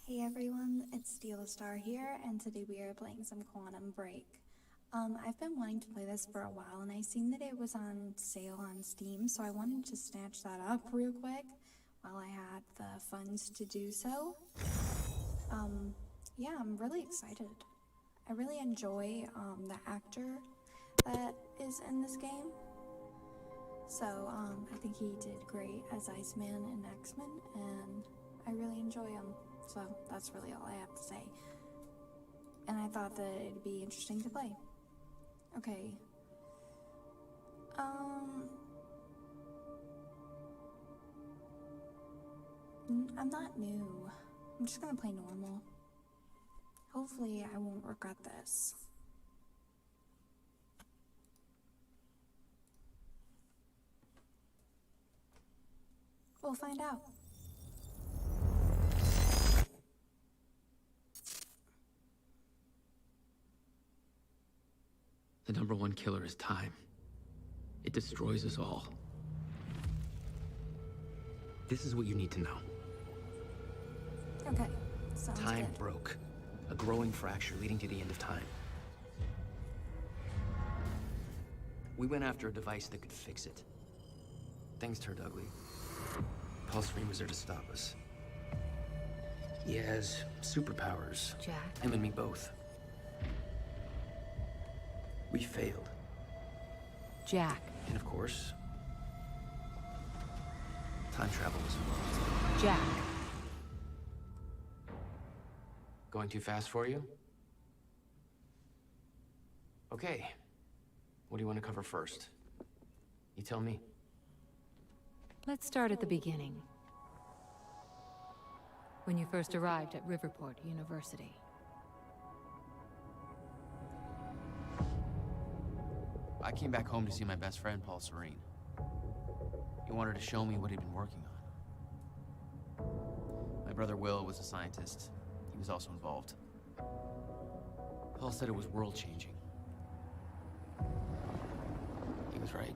Hey everyone, it's Steel Star here, and today we are playing some Quantum Break. I've been wanting to play this for a while, and I seen that it was on sale on Steam, so I wanted to snatch that up real quick while I had the funds to do so. Yeah, I'm really excited. I really enjoy the actor that is in this game. So I think he did great as Iceman in X-Men, and I really enjoy him. So that's really all I have to say. And I thought that it'd be interesting to play. Okay. I'm not new. I'm just gonna play normal. Hopefully I won't regret this. We'll find out. The number one killer is time. It destroys us all. This is what you need to know. Okay, sounds Time good. broke. A growing fracture leading to the end of time. We went after a device that could fix it. Things turned ugly. Paul Serene was there to stop us. He has superpowers. Jack? Him and me both. We failed. Jack. And of course, time travel was involved. Jack. Going too fast for you? Okay. What do you want to cover first? You tell me. Let's start at the beginning. When you first arrived at Riverport University. I came back home to see my best friend, Paul Serene. He wanted to show me what he'd been working on. My brother Will was a scientist. He was also involved. Paul said it was world-changing. He was right.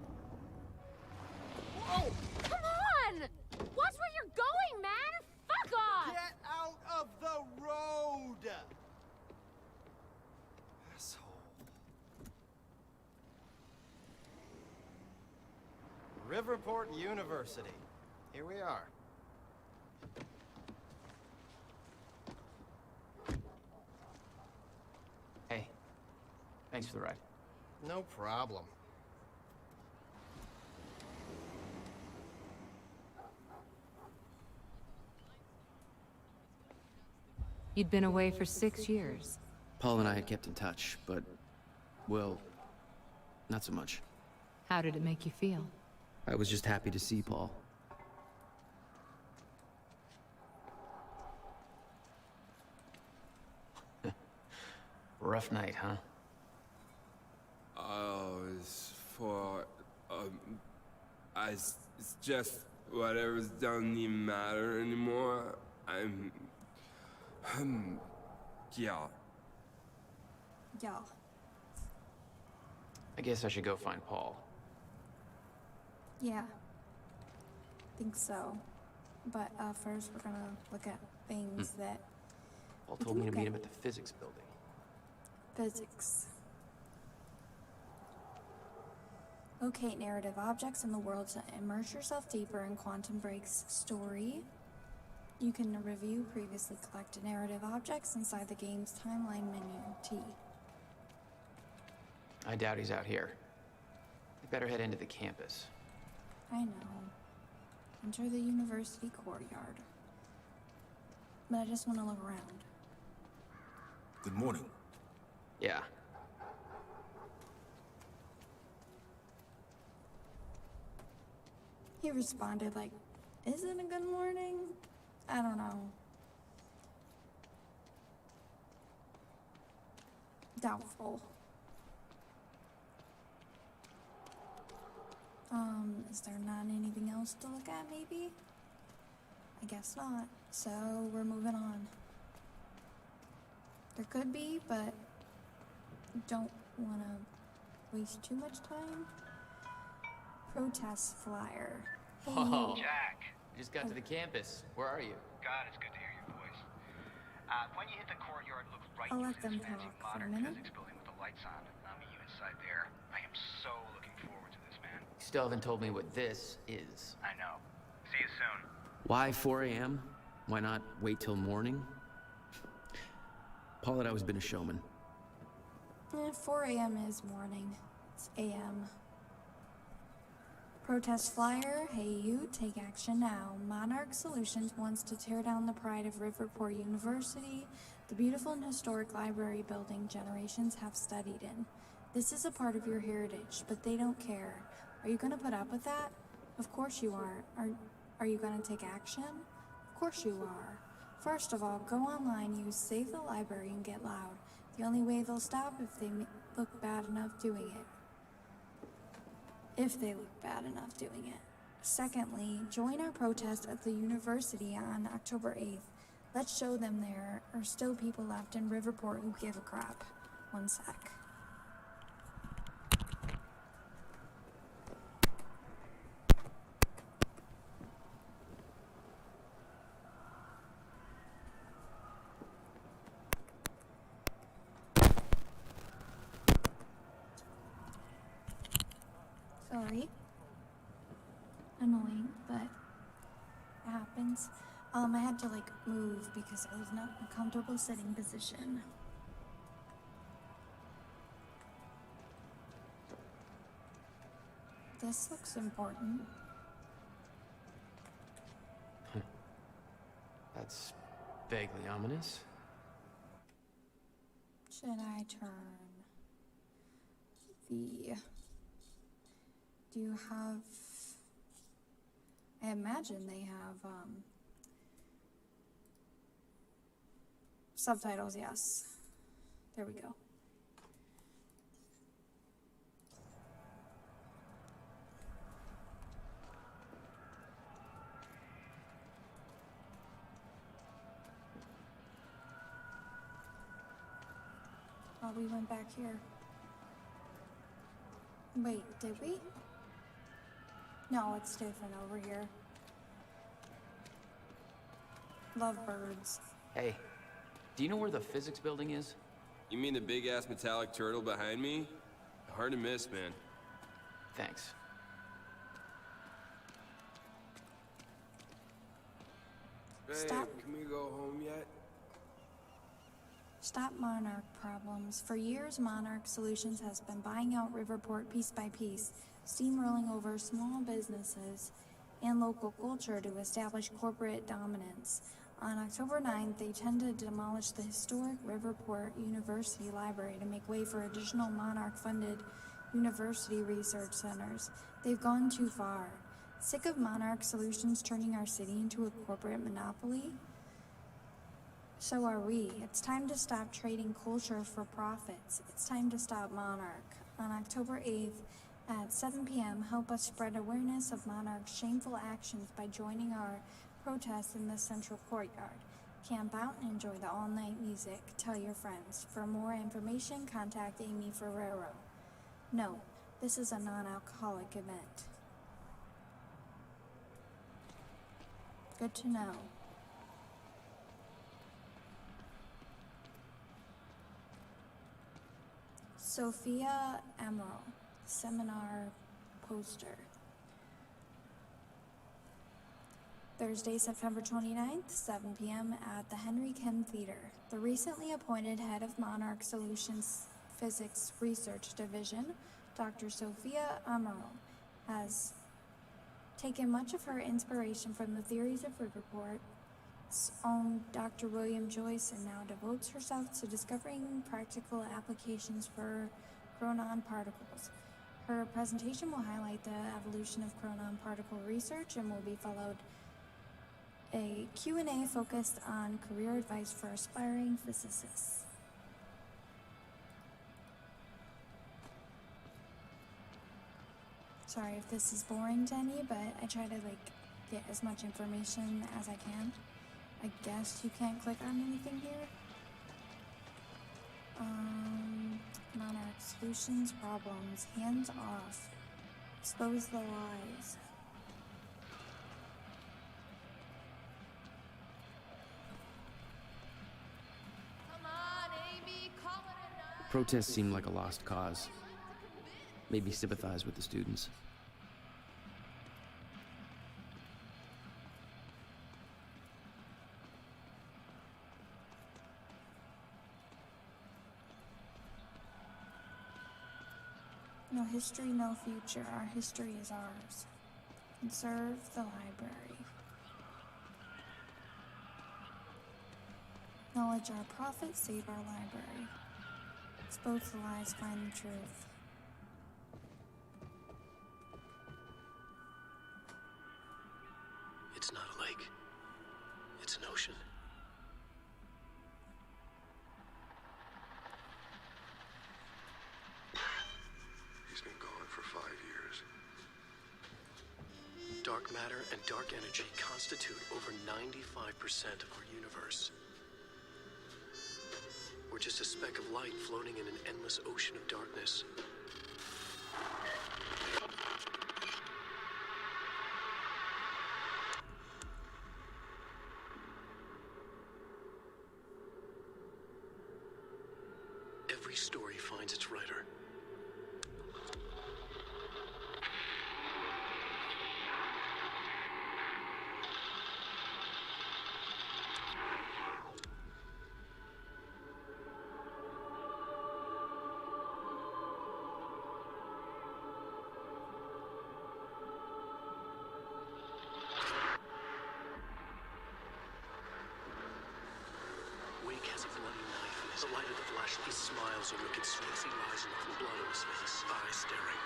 Whoa! Come on! Watch where you're going, man! Fuck off! Get out of the road! Asshole. Riverport University. Here we are. Hey, thanks for the ride. No problem. You'd been away for 6 years. Paul and I had kept in touch, but, well, not so much. How did it make you feel? I was just happy to see Paul. Rough night, huh? It's for, it's just whatever doesn't even matter anymore. Yeah. Yeah. I guess I should go find Paul. Yeah. Think so. But first we're gonna look at things that Paul we told can me to look meet at. him at the physics building. Physics. Locate narrative objects in the world to immerse yourself deeper in Quantum Break's story. You can review previously collected narrative objects inside the game's timeline menu, T. I doubt he's out here. We better head into the campus. I know. Enter the university courtyard. But I just want to look around. Good morning. Yeah. He responded like, is it a good morning? I don't know. Doubtful. Is there not anything else to look at, maybe? I guess not. So, we're moving on. There could be, but don't want to waste too much time. Protest flyer. Hey. Whoa. Jack, We just got to the campus. Where are you? God, it's good to hear your voice. When you hit the courtyard, look right. I'll You'll let see them this fancy talk for a modern minute. physics building with the lights on. I'll meet you inside there. I am so looking forward to this, man. You still haven't told me what this is. I know. See you soon. Why 4 a.m.? Why not wait till morning? Paul had always been a showman. 4 a.m. is morning. It's a.m. Protest flyer, hey you, take action now. Monarch Solutions wants to tear down the pride of Riverport University, the beautiful and historic library building generations have studied in. This is a part of your heritage, but they don't care. Are you gonna put up with that? Of course you are. Are you gonna take action? Of course you are. First of all, go online, use Save the Library, and get loud. The only way they'll stop if they look bad enough doing it. If they look bad enough doing it. Secondly, join our protest at the university on October 8th. Let's show them there are still people left in Riverport who give a crap. One sec. Sorry. Annoying, but it happens. I had to move because I was not in a comfortable sitting position. This looks important. That's vaguely ominous. Should I turn the... Do you have... I imagine they have, subtitles, yes. There we go. Oh, we went back here. Wait, did we? No, it's different over here. Love birds. Hey, do you know where the physics building is? You mean the big-ass metallic turtle behind me? Hard to miss, man. Thanks. Stop. Hey, can we go home yet? Stop Monarch problems. For years, Monarch Solutions has been buying out Riverport piece by piece, steamrolling over small businesses and local culture to establish corporate dominance. On October 9th, they intend to demolish the historic Riverport University Library to make way for additional Monarch-funded university research centers. They've gone too far. Sick of Monarch Solutions turning our city into a corporate monopoly? So are we. It's time to stop trading culture for profits. It's time to stop Monarch. On October 8th at 7 p.m., help us spread awareness of Monarch's shameful actions by joining our protest in the central courtyard. Camp out and enjoy the all-night music. Tell your friends. For more information, contact Amy Ferrero. Note, this is a non-alcoholic event. Good to know. Sophia Emerald, seminar poster. Thursday, September 29th, 7 p.m. at the Henry Kim Theater. The recently appointed head of Monarch Solutions Physics Research Division, Dr. Sophia Emerald, has taken much of her inspiration from the theories of Riverport's own Dr. William Joyce and now devotes herself to discovering practical applications for chronon particles. Her presentation will highlight the evolution of chronon particle research and will be followed a Q&A focused on career advice for aspiring physicists. Sorry if this is boring to any, but I try to get as much information as I can. I guess you can't click on anything here. Monarch Solutions problems. Hands off. Expose the lies. Protests seemed like a lost cause. Made me sympathize with the students. No history, no future. Our history is ours. Conserve the library. Knowledge our profit, save our library. Expose the lies, find the truth. It's not a lake. It's an ocean. He's been gone for 5 years. Dark matter and dark energy constitute over 95% of our universe. We're just a speck of light floating in an endless ocean of darkness. Every story finds its writer. Wake has a bloody knife in his light of the flashlight. He smiles a wicked smile. He lies in the blood on his face, eyes staring.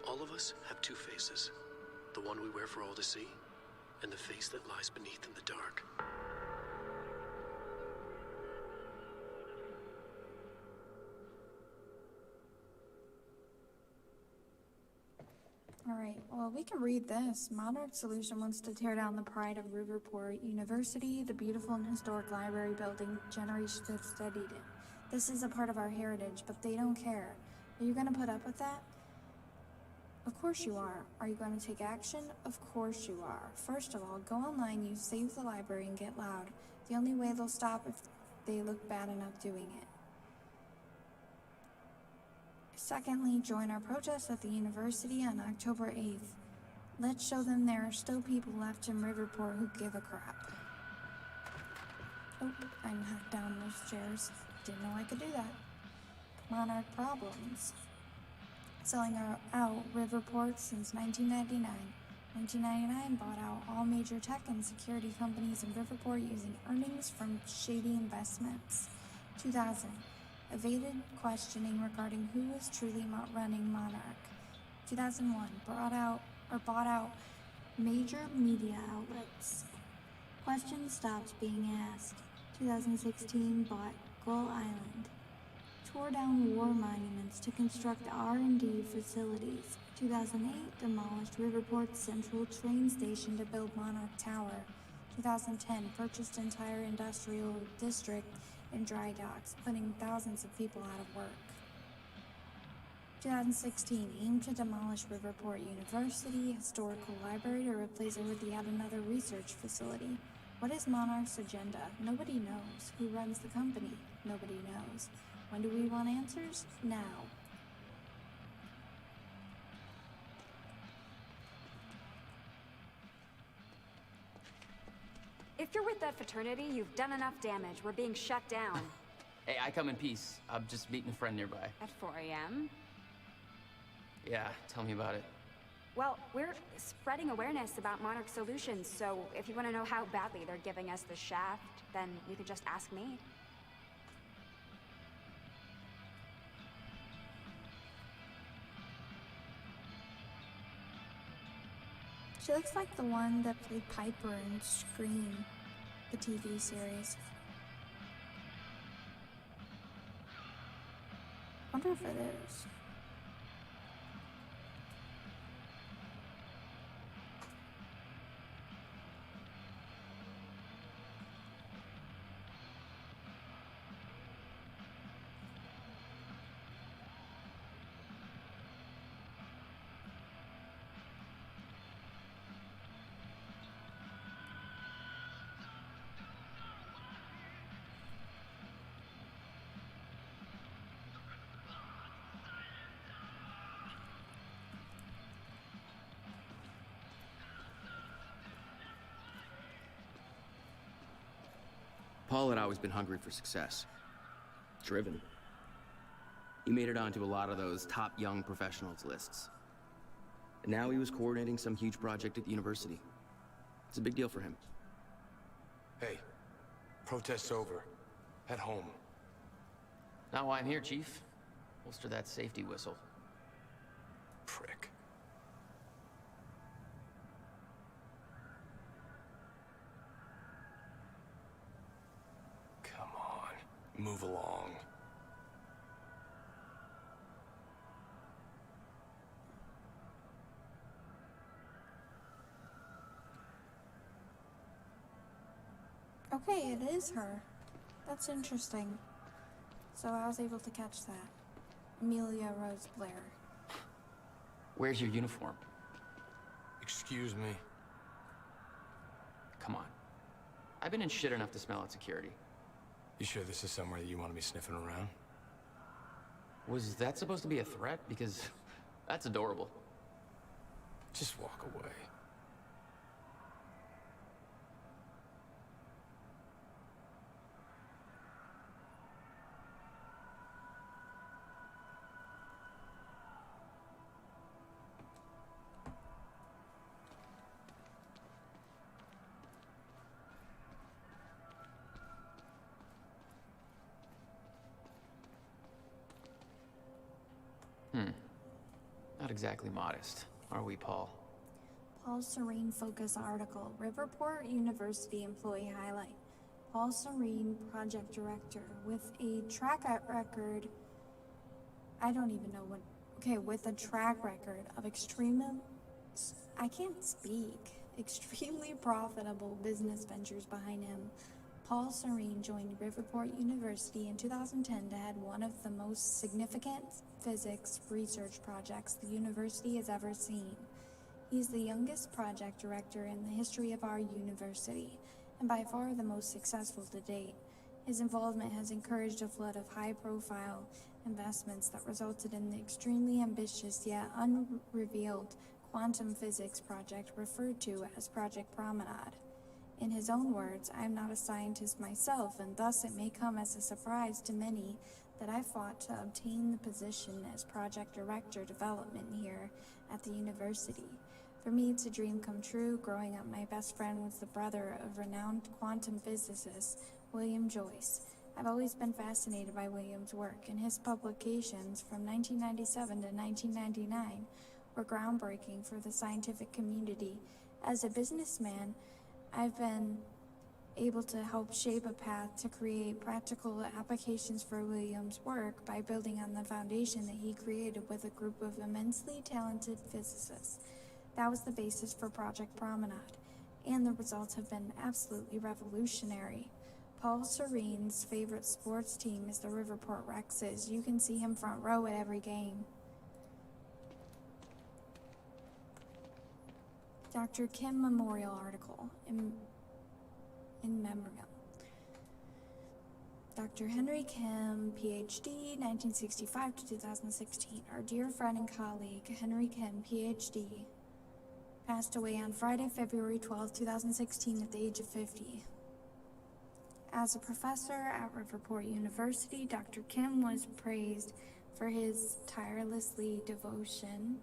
All of us have two faces. The one we wear for all to see, and the face that lies beneath in the dark. Alright, well, we can read this. Monarch Solution wants to tear down the pride of Riverport University, the beautiful and historic library building generations have studied it. This is a part of our heritage, but they don't care. Are you gonna put up with that? Of course you are. Are you going to take action? Of course you are. First of all, go online, use Save the Library, and get loud. The only way they'll stop if they look bad enough doing it. Secondly, join our protest at the university on October 8th. Let's show them there are still people left in Riverport who give a crap. Oh, I knocked down those chairs. Didn't know I could do that. Monarch problems. Selling out Riverport since 1999. 1999 bought out all major tech and security companies in Riverport using earnings from shady investments. 2000. Evaded questioning regarding who was truly running Monarch. 2001. Bought out major media outlets. Questions stopped being asked. 2016 bought Gull Island. Tore down war monuments to construct R&D facilities. 2008 demolished Riverport's central train station to build Monarch Tower. 2010 purchased entire industrial district and dry docks, putting thousands of people out of work. 2016 aimed to demolish Riverport University Historical Library to replace it with yet another research facility. What is Monarch's agenda? Nobody knows. Who runs the company? Nobody knows. When do we want answers? Now. If you're with that fraternity, you've done enough damage. We're being shut down. Hey, I come in peace. I'm just meeting a friend nearby. At 4 a.m.? Yeah, tell me about it. Well, we're spreading awareness about Monarch Solutions, so if you want to know how badly they're giving us the shaft, then you could just ask me. She looks like the one that played Piper in Scream, the TV series. Wonder if it is. Paul had always been hungry for success. Driven. He made it onto a lot of those top young professionals lists. And now he was coordinating some huge project at the university. It's a big deal for him. Hey, protest's over. Head home. Not why I'm here, Chief. Holster that safety whistle. Prick. Come on, move along. Okay, it is her. That's interesting. So I was able to catch that. Amelia Rose Blair. Where's your uniform? Excuse me. Come on. I've been in shit enough to smell out security. You sure this is somewhere that you want to be sniffing around? Was that supposed to be a threat? Because that's adorable. Just walk away. Not exactly modest, are we, Paul? Paul Serene Focus article. Riverport University employee highlight. Paul Serene, project director, with a track record. I don't even know what. Okay, with a track record of I can't speak. Extremely profitable business ventures behind him. Paul Serene joined Riverport University in 2010 to head one of the most significant physics research projects the university has ever seen. He's the youngest project director in the history of our university, and by far the most successful to date. His involvement has encouraged a flood of high-profile investments that resulted in the extremely ambitious yet unrevealed quantum physics project referred to as Project Promenade. In his own words, I am not a scientist myself, and thus it may come as a surprise to many that I fought to obtain the position as project director development here at the university. For me, it's a dream come true. Growing up, my best friend was the brother of renowned quantum physicist William Joyce. I've always been fascinated by William's work, and his publications from 1997 to 1999 were groundbreaking for the scientific community. As a businessman, I've been able to help shape a path to create practical applications for William's work by building on the foundation that he created with a group of immensely talented physicists. That was the basis for Project Promenade, and the results have been absolutely revolutionary. Paul Serene's favorite sports team is the Riverport Rexes. You can see him front row at every game. Dr. Kim Memorial article in memoriam. Dr. Henry Kim, PhD, 1965 to 2016. Our dear friend and colleague, Henry Kim, PhD, passed away on Friday, February 12, 2016 at the age of 50. As a professor at Riverport University, Dr. Kim was praised for his tireless devotion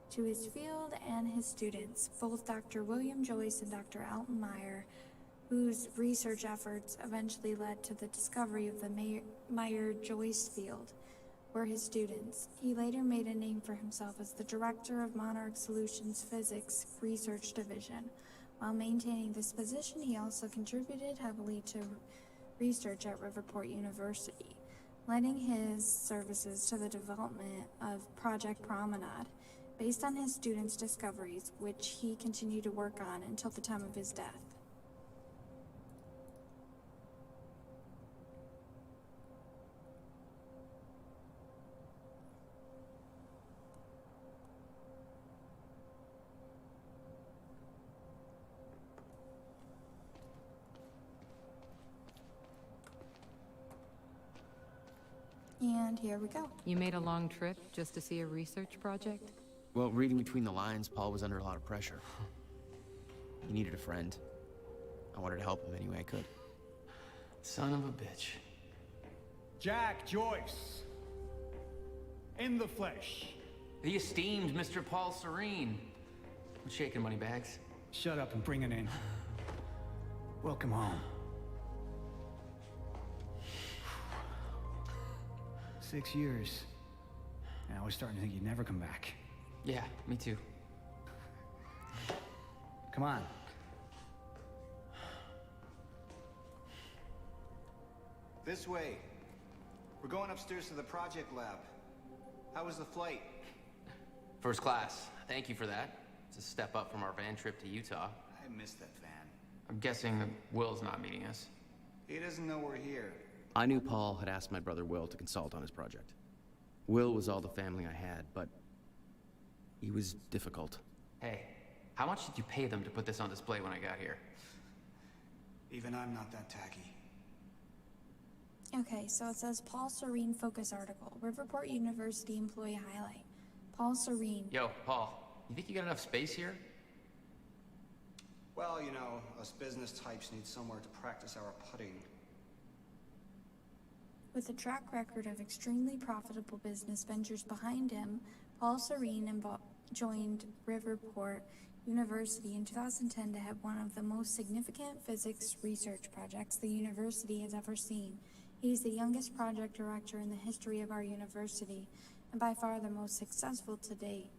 to his field and his students. Both Dr. William Joyce and Dr. Alton Meyer, whose research efforts eventually led to the discovery of the Meyer-Joyce field, were his students. He later made a name for himself as the director of Monarch Solutions Physics Research Division. While maintaining this position, he also contributed heavily to research at Riverport University, lending his services to the development of Project Promenade, based on his students' discoveries, which he continued to work on until the time of his death. And here we go. You made a long trip just to see a research project? Well, reading between the lines, Paul was under a lot of pressure. He needed a friend. I wanted to help him any way I could. Son of a bitch. Jack Joyce. In the flesh. The esteemed Mr. Paul Serene. What's shaking, Moneybags? Shut up and bring it in. Welcome home. 6 years. And I was starting to think you'd never come back. Yeah, me too. Come on. This way. We're going upstairs to the project lab. How was the flight? First class. Thank you for that. It's a step up from our van trip to Utah. I missed that van. I'm guessing that Will's not meeting us. He doesn't know we're here. I knew Paul had asked my brother Will to consult on his project. Will was all the family I had, but he was difficult. Hey, how much did you pay them to put this on display when I got here? Even I'm not that tacky. Okay, so it says Paul Serene focus article, Riverport University employee highlight. Paul Serene. Yo, Paul, you think you got enough space here? Well, you know, us business types need somewhere to practice our putting. With a track record of extremely profitable business ventures behind him, Paul Serene joined Riverport University in 2010 to head one of the most significant physics research projects the university has ever seen. He's the youngest project director in the history of our university, and by far the most successful to date.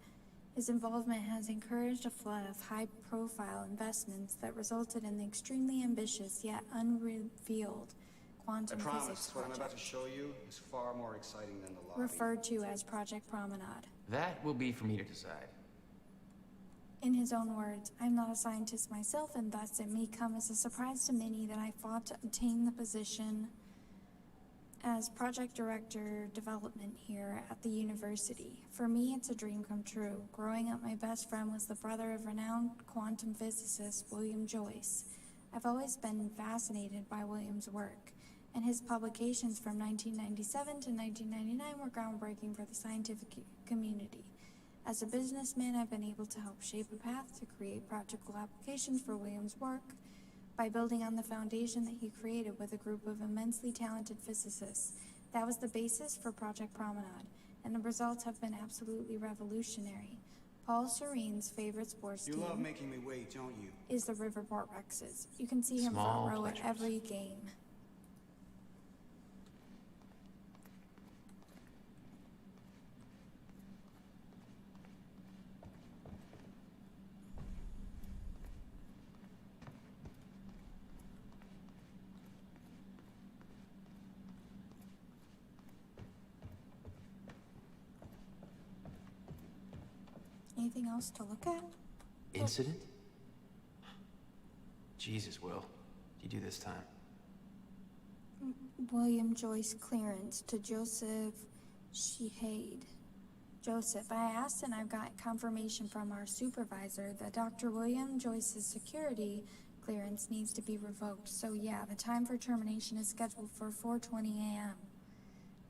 His involvement has encouraged a flood of high-profile investments that resulted in the extremely ambitious yet unrevealed quantum physics what I'm about to project, show you is far more exciting than the lobby. referred to as Project Promenade. That will be for me to decide. In his own words, I'm not a scientist myself, and thus it may come as a surprise to many that I fought to obtain the position as project director development here at the university. For me, it's a dream come true. Growing up, my best friend was the brother of renowned quantum physicist William Joyce. I've always been fascinated by William's work, and his publications from 1997 to 1999 were groundbreaking for the scientific community. As a businessman, I've been able to help shape a path to create practical applications for William's work by building on the foundation that he created with a group of immensely talented physicists. That was the basis for Project Promenade, and the results have been absolutely revolutionary. Paul Serene's favorite sports team You love making me wait, don't you? is the Riverport Rexes. You can see him Small front row at pleasures. every game. Anything else to look at? Incident? Jesus, Will. You do this time. William Joyce clearance to Joseph Shehade. Joseph, I asked and I've got confirmation from our supervisor that Dr. William Joyce's security clearance needs to be revoked. So yeah, the time for termination is scheduled for 4:20 a.m.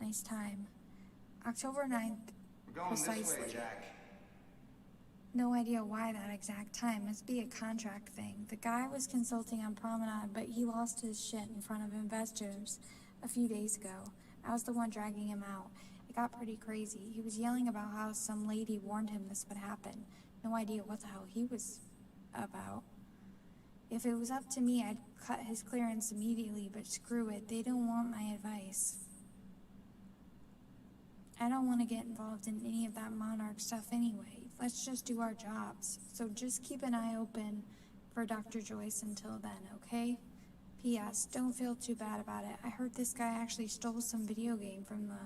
Nice time. October 9th, We're going precisely. this way, Jack. No idea why that exact time. Must be a contract thing. The guy was consulting on Promenade, but he lost his shit in front of investors a few days ago. I was the one dragging him out. It got pretty crazy. He was yelling about how some lady warned him this would happen. No idea what the hell he was about. If it was up to me, I'd cut his clearance immediately, but screw it. They don't want my advice. I don't want to get involved in any of that Monarch stuff anyway. Let's just do our jobs. So just keep an eye open for Dr. Joyce until then, okay? P.S. Don't feel too bad about it. I heard this guy actually stole some video game from the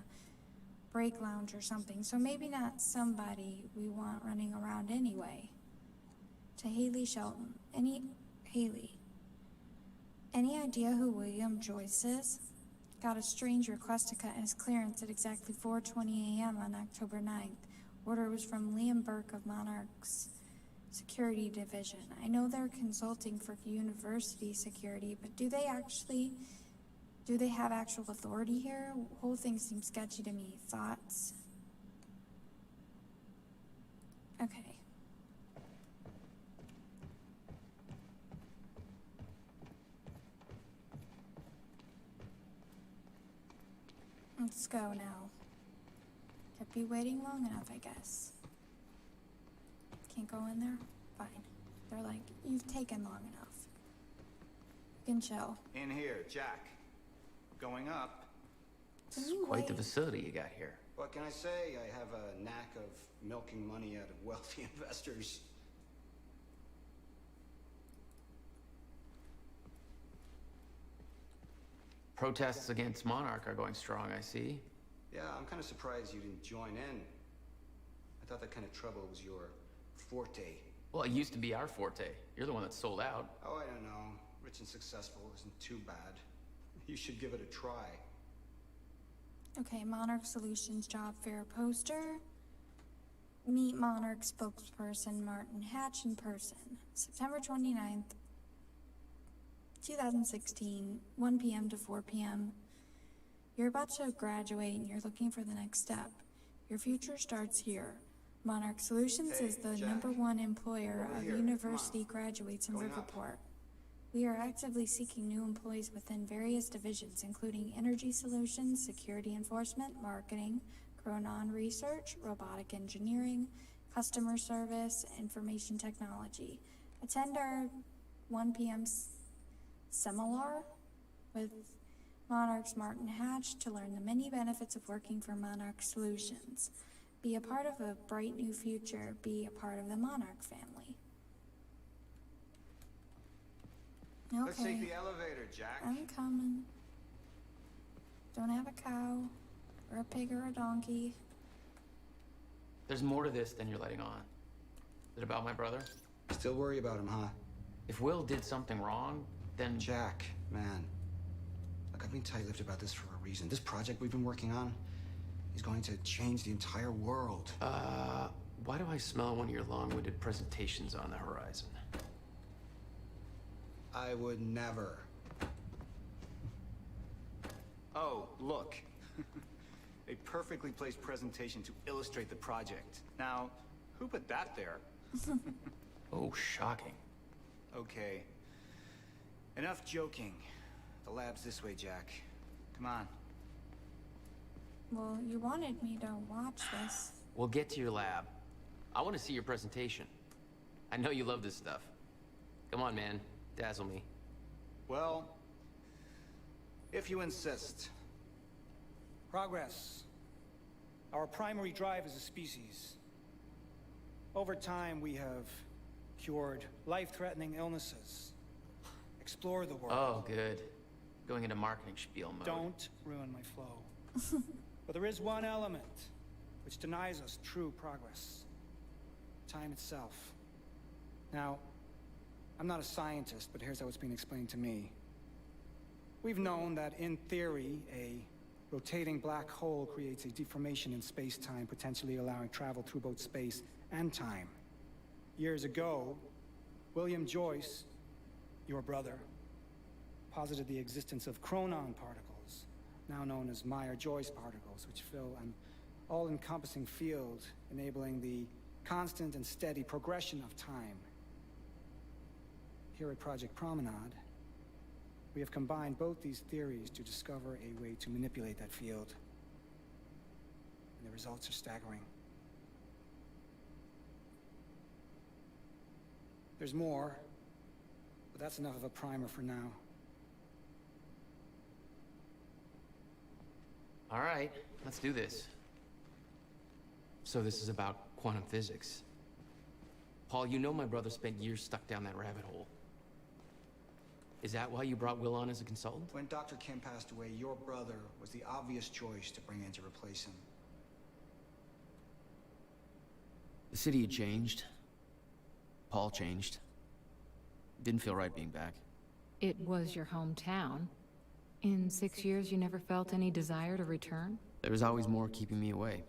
break lounge or something, so maybe not somebody we want running around anyway. To Haley Shelton. Haley. Any idea who William Joyce is? Got a strange request to cut his clearance at exactly 4:20 a.m. on October 9th. Order was from Liam Burke of Monarch's Security Division. I know they're consulting for university security, but do they have actual authority here? Whole thing seems sketchy to me. Thoughts? Okay. Let's go now. Kept you waiting long enough, I guess. Can't go in there? Fine. They're like, you've taken long enough. You can chill. In here, Jack. Going up. This is quite the facility you got here. What can I say? I have a knack of milking money out of wealthy investors. Protests against Monarch are going strong, I see. Yeah, I'm kind of surprised you didn't join in. I thought that kind of trouble was your forte. Well, it used to be our forte. You're the one that sold out. Oh, I don't know. Rich and successful isn't too bad. You should give it a try. Okay, Monarch Solutions job fair poster. Meet Monarch spokesperson Martin Hatch in person. September 29th, 2016, 1 p.m. to 4 p.m. You're about to graduate and you're looking for the next step. Your future starts here. Monarch Solutions is the Jack. #1 employer Over of here. university graduates in Going up. Riverport. We are actively seeking new employees within various divisions, including energy solutions, security enforcement, marketing, chronon research, robotic engineering, customer service, information technology. Attend our 1 p.m. seminar with Monarch's Martin Hatch to learn the many benefits of working for Monarch Solutions. Be a part of a bright new future. Be a part of the Monarch family. Okay. Let's take the elevator, Jack. I'm coming. Don't have a cow, or a pig, or a donkey. There's more to this than you're letting on. Is it about my brother? Still worry about him, huh? If Will did something wrong, then... Jack, man. Look, I've been tight-lipped about this for a reason. This project we've been working on is going to change the entire world. Why do I smell one of your long-winded presentations on the horizon? I would never. Oh, look. A perfectly placed presentation to illustrate the project. Now, who put that there? Oh, shocking. Okay. Enough joking. The lab's this way, Jack. Come on. Well, you wanted me to watch this. We'll get to your lab. I want to see your presentation. I know you love this stuff. Come on, man. Dazzle me. Well, if you insist. Progress. Our primary drive as a species. Over time, we have cured life-threatening illnesses. Explore the world. Oh, good. Going into marketing spiel mode. Don't ruin my flow. But there is one element which denies us true progress. Time itself. Now, I'm not a scientist, but here's how it's been explained to me. We've known that, in theory, a rotating black hole creates a deformation in space-time, potentially allowing travel through both space and time. Years ago, William Joyce, your brother, posited the existence of chronon particles, now known as Meyer-Joyce particles, which fill an all-encompassing field, enabling the constant and steady progression of time. Here at Project Promenade, we have combined both these theories to discover a way to manipulate that field. And the results are staggering. There's more, but that's enough of a primer for now. All right, let's do this. So this is about quantum physics. Paul, you know my brother spent years stuck down that rabbit hole. Is that why you brought Will on as a consultant? When Dr. Kim passed away, your brother was the obvious choice to bring in to replace him. The city had changed. Paul changed. Didn't feel right being back. It was your hometown. In 6 years, you never felt any desire to return? There was always more keeping me away.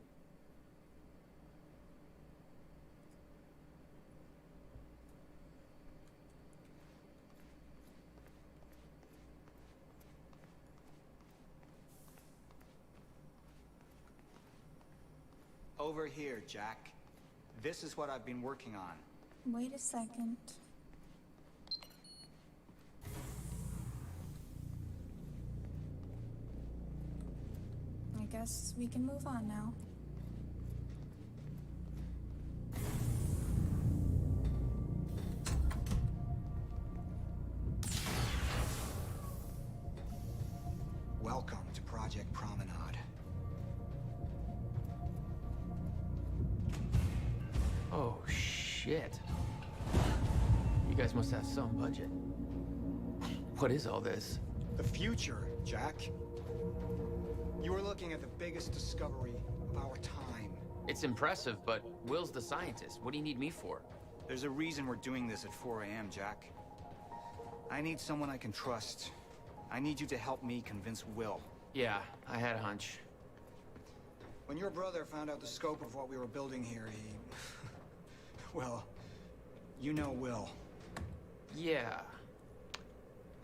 Over here, Jack. This is what I've been working on. Wait a second. I guess we can move on now. Welcome to Project Promenade. Oh, shit. You guys must have some budget. What is all this? The future, Jack. You are looking at the biggest discovery of our time. It's impressive, but Will's the scientist. What do you need me for? There's a reason we're doing this at 4 a.m., Jack. I need someone I can trust. I need you to help me convince Will. Yeah, I had a hunch. When your brother found out the scope of what we were building here, he... well, you know Will. Yeah.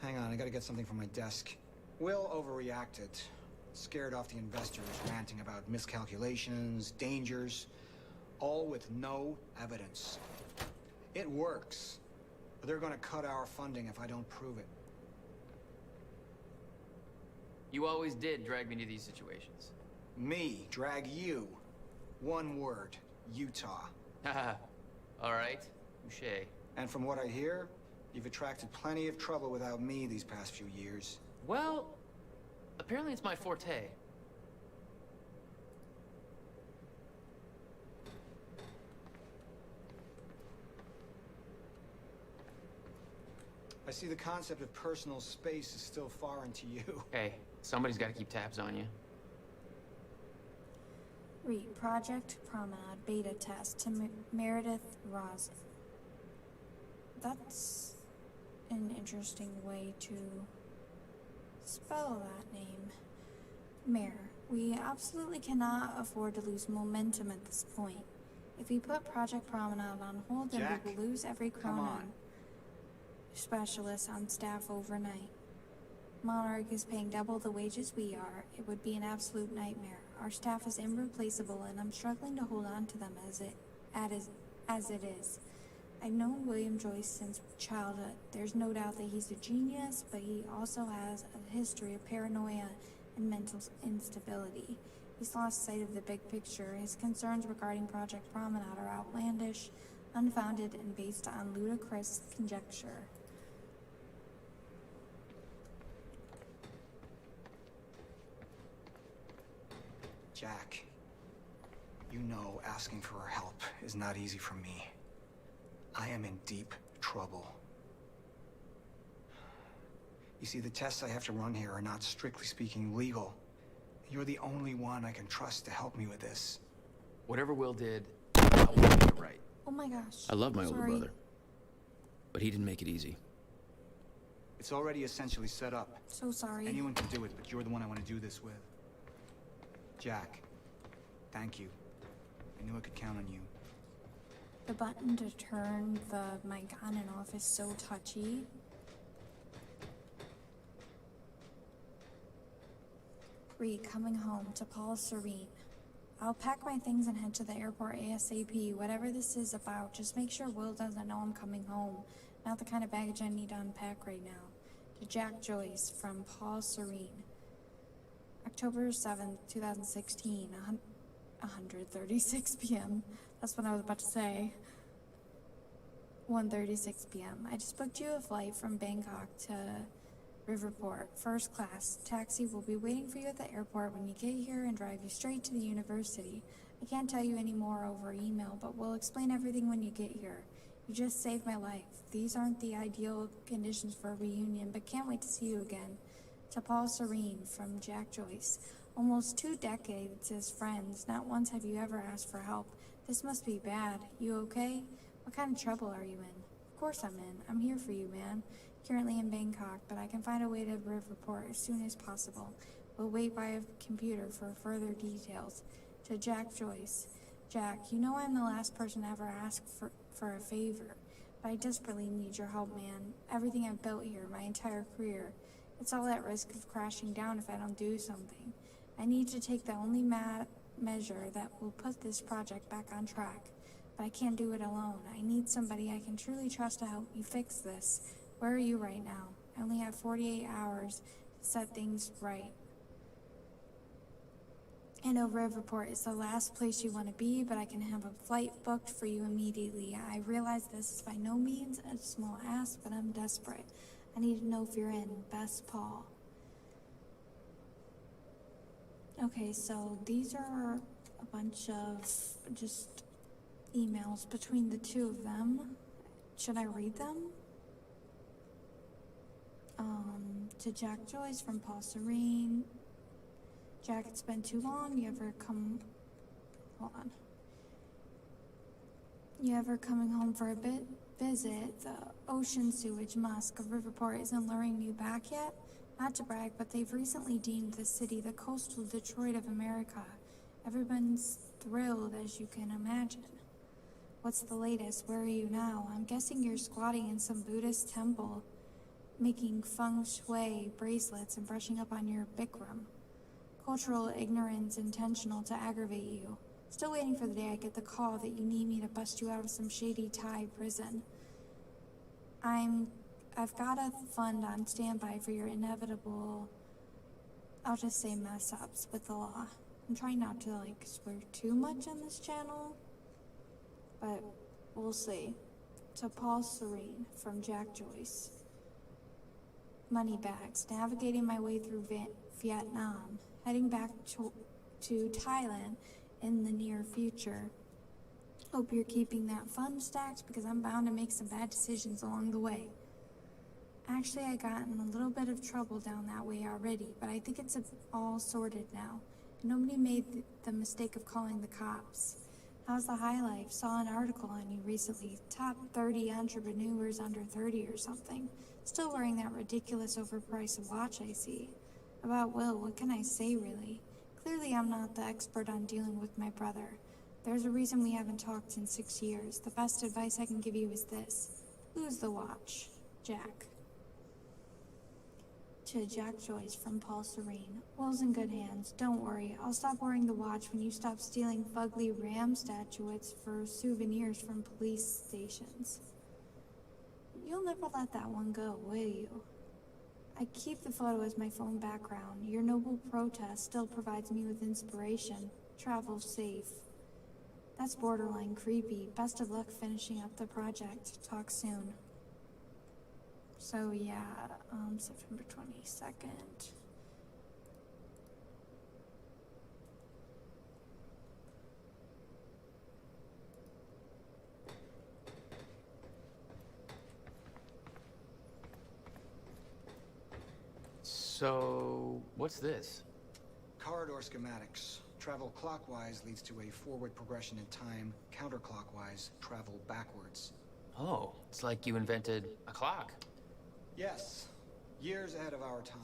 Hang on, I gotta get something from my desk. Will overreacted. Scared off the investors, ranting about miscalculations, dangers, all with no evidence. It works, but they're gonna cut our funding if I don't prove it. You always did drag me to these situations. Me drag you. One word, Utah. Haha. All right, touché. And from what I hear, you've attracted plenty of trouble without me these past few years. Well, apparently it's my forte. I see the concept of personal space is still foreign to you. Hey, somebody's got to keep tabs on you. Read Project Promenade beta test to Meredith Rosen. That's an interesting way to spell that name. Mayor, we absolutely cannot afford to lose momentum at this point. If we put Project Promenade on hold, then Jack, we will lose every come on. Cronin specialist on staff overnight. Monarch is paying double the wages we are. It would be an absolute nightmare. Our staff is irreplaceable, and I'm struggling to hold on to them as it is. I've known William Joyce since childhood. There's no doubt that he's a genius, but he also has a history of paranoia and mental instability. He's lost sight of the big picture. His concerns regarding Project Promenade are outlandish, unfounded, and based on ludicrous conjecture. Jack, you know asking for her help is not easy for me. I am in deep trouble. You see, the tests I have to run here are not strictly speaking legal. You're the only one I can trust to help me with this. Whatever Will did, I will get it right. Oh my gosh. I love my older Sorry. brother, but he didn't make it easy. It's already essentially set up. So sorry. Anyone can do it, but you're the one I want to do this with. Jack, thank you. I knew I could count on you. The button to turn the mic on and off is so touchy. Reed, coming home to Paul Serene. I'll pack my things and head to the airport ASAP. Whatever this is about, just make sure Will doesn't know I'm coming home. Not the kind of baggage I need to unpack right now. To Jack Joyce from Paul Serene. October 7th, 2016, 1:36 p.m. That's what I was about to say. 1:36 p.m. I just booked you a flight from Bangkok to Riverport, first class. Taxi will be waiting for you at the airport when you get here and drive you straight to the university. I can't tell you any more over email, but we'll explain everything when you get here. You just saved my life. These aren't the ideal conditions for a reunion, but can't wait to see you again. To Paul Serene from Jack Joyce. Almost 2 decades as friends. Not once have you ever asked for help. This must be bad. You okay? What kind of trouble are you in? Of course I'm in. I'm here for you, man. Currently in Bangkok, but I can find a way to report as soon as possible. We'll wait by a computer for further details. To Jack Joyce. Jack, you know I'm the last person to ever ask for a favor, but I desperately need your help, man. Everything I've built here, my entire career, it's all at risk of crashing down if I don't do something. I need to take the only measure that will put this project back on track, but I can't do it alone. I need somebody I can truly trust to help me fix this. Where are you right now? I only have 48 hours to set things right. I know Riverport is the last place you want to be, but I can have a flight booked for you immediately. I realize this is by no means a small ask, but I'm desperate. I need to know if you're in. Best, Paul. Okay, so these are a bunch of just emails between the two of them. Should I read them? To Jack Joyce from Paul Serene. Jack, it's been too long. Hold on. You ever coming home for a visit? The ocean sewage musk of Riverport isn't luring you back yet? Not to brag, but they've recently deemed the city the coastal Detroit of America. Everyone's thrilled, as you can imagine. What's the latest? Where are you now? I'm guessing you're squatting in some Buddhist temple, making feng shui bracelets and brushing up on your Bikram. Cultural ignorance intentional to aggravate you. Still waiting for the day I get the call that you need me to bust you out of some shady Thai prison. I've got a fund on standby for your inevitable, I'll just say mess-ups with the law. I'm trying not to, swear too much on this channel, but we'll see. To Paul Serene from Jack Joyce. Moneybags, navigating my way through Vietnam, heading back to Thailand in the near future. Hope you're keeping that fund stacked because I'm bound to make some bad decisions along the way. Actually, I got in a little bit of trouble down that way already, but I think it's all sorted now. Nobody made the mistake of calling the cops. How's the high life? Saw an article on you recently. Top 30 entrepreneurs under 30 or something. Still wearing that ridiculous overpriced watch I see. About Will, what can I say really? Clearly I'm not the expert on dealing with my brother. There's a reason we haven't talked in 6 years. The best advice I can give you is this. Lose the watch. Jack. To Jack Joyce from Paul Serene. Will's in good hands. Don't worry. I'll stop wearing the watch when you stop stealing fugly ram statuettes for souvenirs from police stations. You'll never let that one go, will you? I keep the photo as my phone background. Your noble protest still provides me with inspiration. Travel safe. That's borderline creepy. Best of luck finishing up the project. Talk soon. So yeah, September 22nd. So, what's this? Corridor schematics. Travel clockwise leads to a forward progression in time. Counterclockwise, travel backwards. Oh, it's like you invented a clock. Yes, years ahead of our time.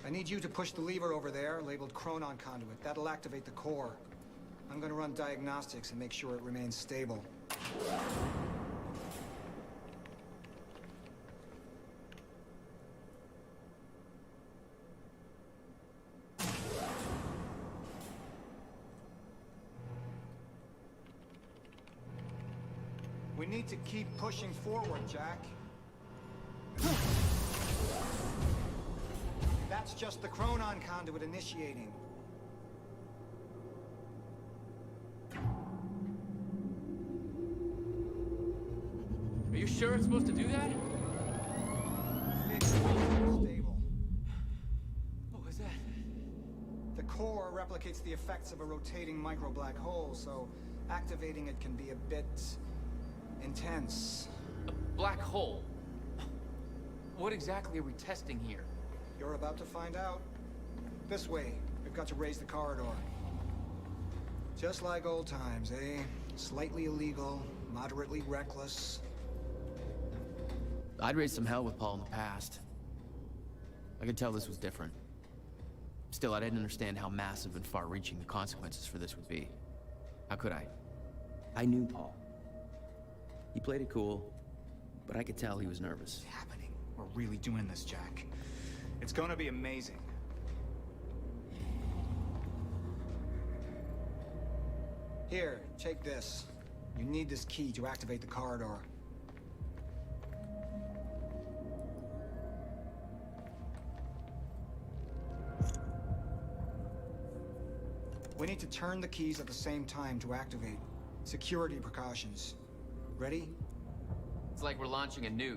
I need you to push the lever over there, labeled Chronon Conduit. That'll activate the core. I'm gonna run diagnostics and make sure it remains stable. We need to keep pushing forward, Jack. That's just the Chronon Conduit initiating. Are you sure it's supposed to do that? Stable. What was that? The core replicates the effects of a rotating micro-black hole, so activating it can be a bit intense. A black hole? What exactly are we testing here? You're about to find out. This way. We've got to raise the corridor. Just like old times, eh? Slightly illegal, moderately reckless. I'd raised some hell with Paul in the past. I could tell this was different. Still, I didn't understand how massive and far-reaching the consequences for this would be. How could I? I knew Paul. He played it cool, but I could tell he was nervous. What's happening? We're really doing this, Jack. It's gonna be amazing. Here, take this. You need this key to activate the corridor. We need to turn the keys at the same time to activate. Security precautions. Ready? It's like we're launching a nuke.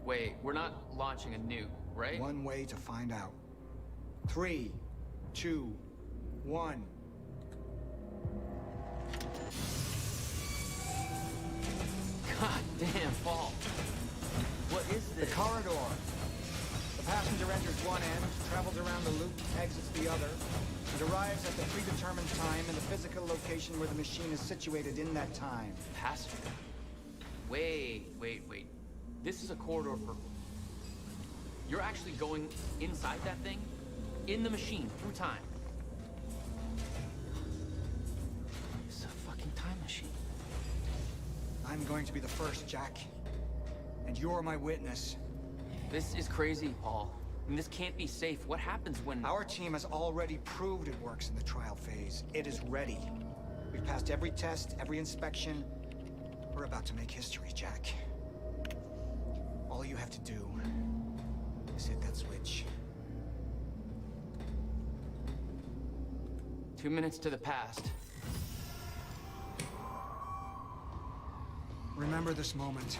Wait, we're not launching a nuke, right? One way to find out. 3, 2, 1. God damn, Paul. What is this? The corridor. The passenger enters one end, travels around the loop, exits the other, and arrives at the predetermined time in the physical location where the machine is situated in that time. Passenger? Wait. This is a corridor for... You're actually going inside that thing? In the machine, through time? It's a fucking time machine. I'm going to be the first, Jack. And you're my witness. This is crazy, Paul. I mean, this can't be safe. What happens when... Our team has already proved it works in the trial phase. It is ready. We've passed every test, every inspection. We're about to make history, Jack. All you have to do is hit that switch. 2 minutes to the past. Remember this moment.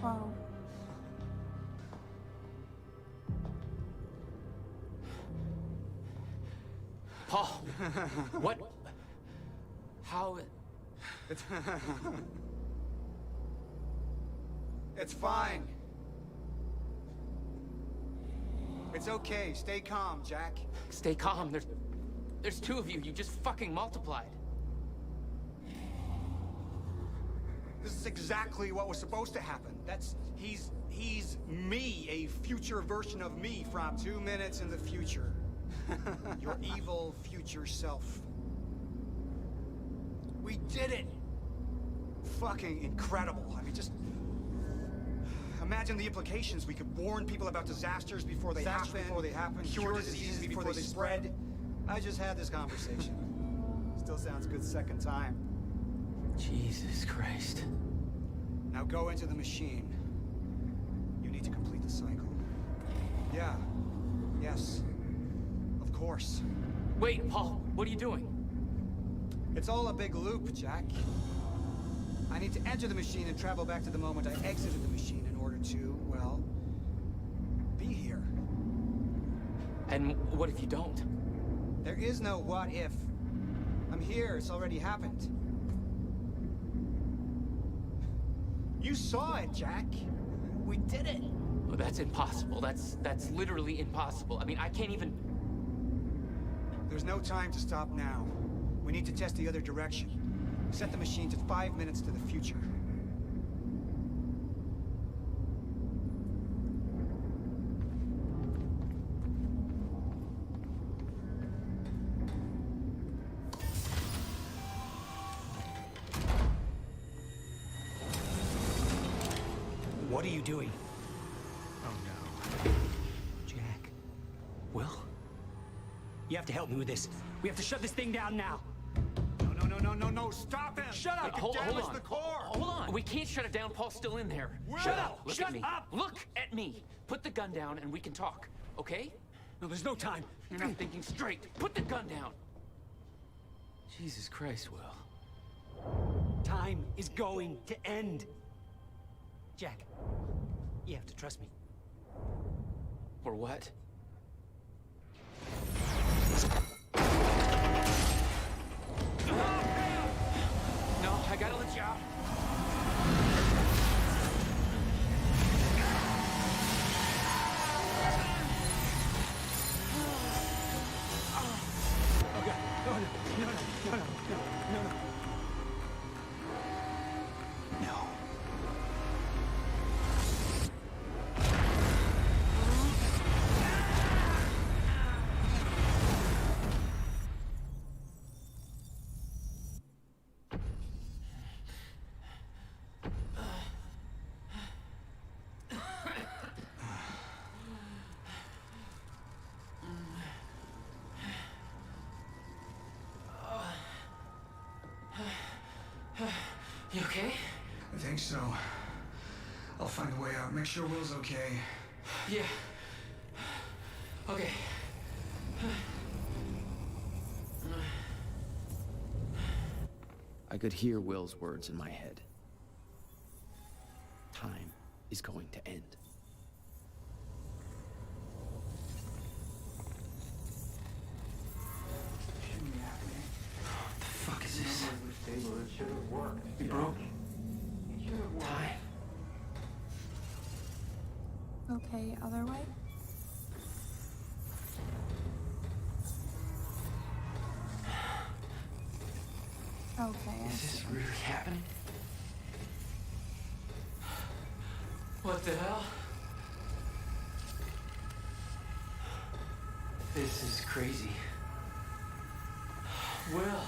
Whoa. Paul! What? How... It's fine. It's okay. Stay calm, Jack. Stay calm. There's two of you. You just fucking multiplied. This is exactly what was supposed to happen. He's me, a future version of me from 2 minutes in the future. Your evil future self. We did it! Fucking incredible. I mean, just... imagine the implications. We could warn people about disasters before they happen. Cure diseases before they spread. I just had this conversation. Still sounds good second time. Jesus Christ. Now go into the machine. You need to complete the cycle. Yeah. Yes. Of course. Wait, Paul, what are you doing? It's all a big loop, Jack. I need to enter the machine and travel back to the moment I exited the machine in order to, well, be here. And what if you don't? There is no what if. I'm here, it's already happened. You saw it, Jack. We did it. Oh, that's impossible. That's literally impossible. I mean, I can't even... There's no time to stop now. We need to test the other direction. Set the machine to 5 minutes to the future. What are you doing? Oh no. Jack. Will? You have to help me with this. We have to shut this thing down now. No, stop him! Shut up! Hold on. The core! Hold on. We can't shut it down. Paul's still in there. Shut up! Look Shut at me. up! Look at me. Put the gun down and we can talk, okay? No, there's no time. You're not thinking straight. Put the gun down. Jesus Christ, Will. Time is going to end. Jack, you have to trust me. Or what? No, I gotta let you out. Oh God! No! You okay? I think so. I'll find a way out. Make sure Will's okay. Yeah. Okay. I could hear Will's words in my head. Time is going to end. What the fuck is this? It should have worked. You broke? It should have worked. Time. Okay, other way? Okay, I Is see. this really happening? What the hell? This is crazy. Will.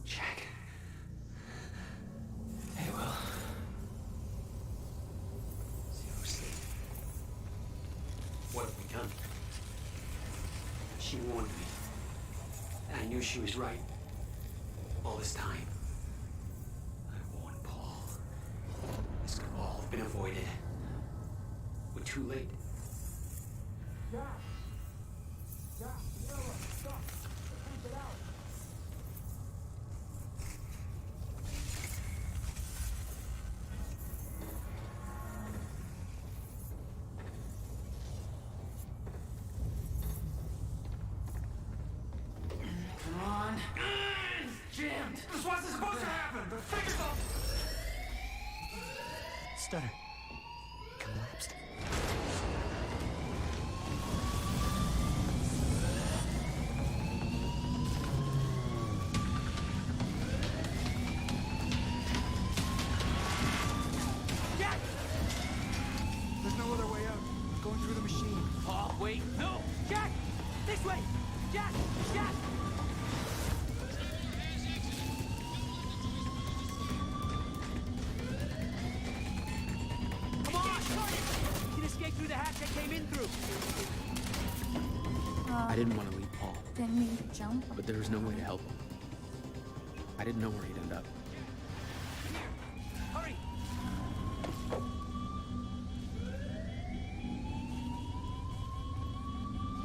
Jack. Hey, Will. Seriously. What have we done? She warned me. And I knew she was right. All this time. I warned Paul. This could all have been avoided. We're too late. Come on. It's jammed. This wasn't supposed to happen! The figure's all... Stutter. Collapsed. Jack! There's no other way out. Going through the machine. Paul, wait. No! Jack! This way! Jack! Jack! Come on! You can escape through the hatch I came in through. I didn't want to leave Paul, Didn't mean to jump. but there was no way to help him. I didn't know where he'd end up. Hurry!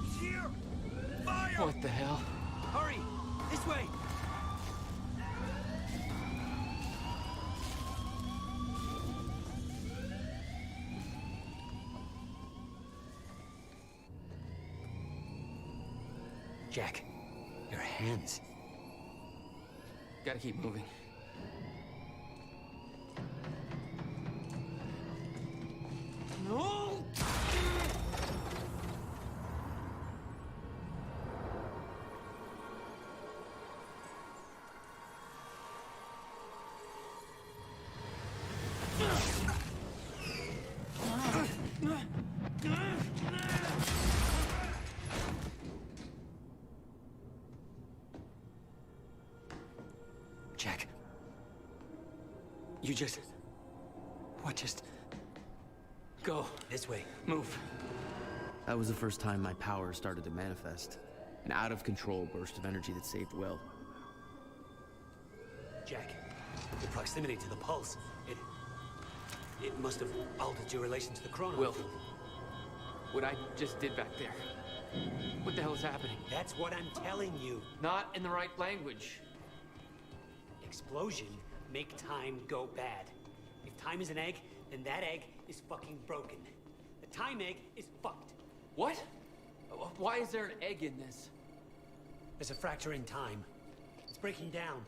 He's here! Fire! What the hell? Hurry! This way! Jack, your hands. Gotta keep moving. No! Jack. You just... What just... Go. This way. Move. That was the first time my power started to manifest. An out-of-control burst of energy that saved Will. Jack, the proximity to the pulse, it must have altered your relation to the chrono. Will, what I just did back there. What the hell is happening? That's what I'm telling you. Not in the right language. Explosion make time go bad. If time is an egg, then that egg is fucking broken. The time egg is fucked. What? Why is there an egg in this? There's a fracture in time. It's breaking down,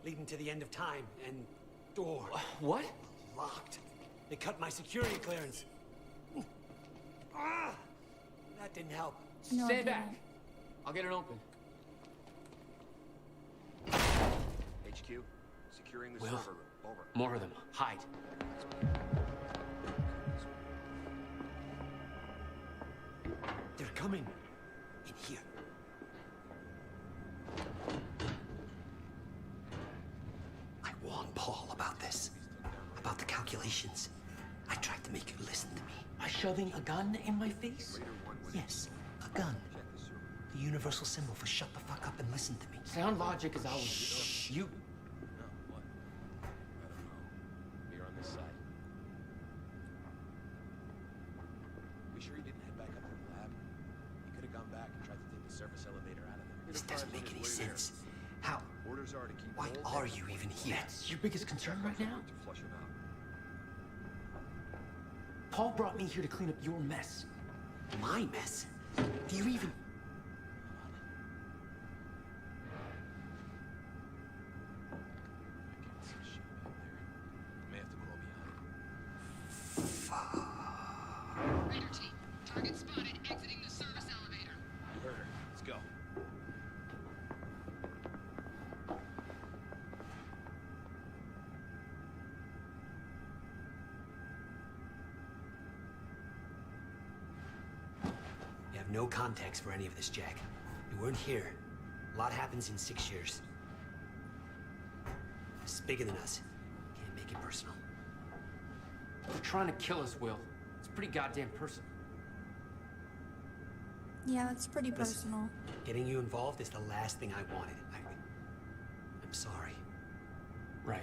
leading to the end of time, and door. What? Locked. They cut my security clearance. Ah! That didn't help. No, Stay back. I'll get it open. HQ, securing the server room. Over. More of them. Hide. They're coming. In here. I warned Paul about this. About the calculations. I tried to make you listen to me. By shoving a gun in my face? Yes, a gun. The universal symbol for shut the fuck up and listen to me. Sound logic is always... Shh. You... What? I don't know. You're on this side. We sure he didn't head back up to the lab? He could have gone back and tried to take the surface elevator out of there. This doesn't make any sense. How? Orders are to keep. Why are you even here? That's your biggest concern right now? To flush him out. Paul brought me here to clean up your mess. My mess? Do you even... May have to crawl behind. Raider team, target spotted exiting the service elevator. Heard her. Let's go. You have no context for any of this, Jack. You weren't here. A lot happens in 6 years. This is bigger than us. Can't make it personal. They're trying to kill us, Will. It's pretty goddamn personal. Yeah, it's pretty Listen, personal. getting you involved is the last thing I wanted. I'm sorry. Right.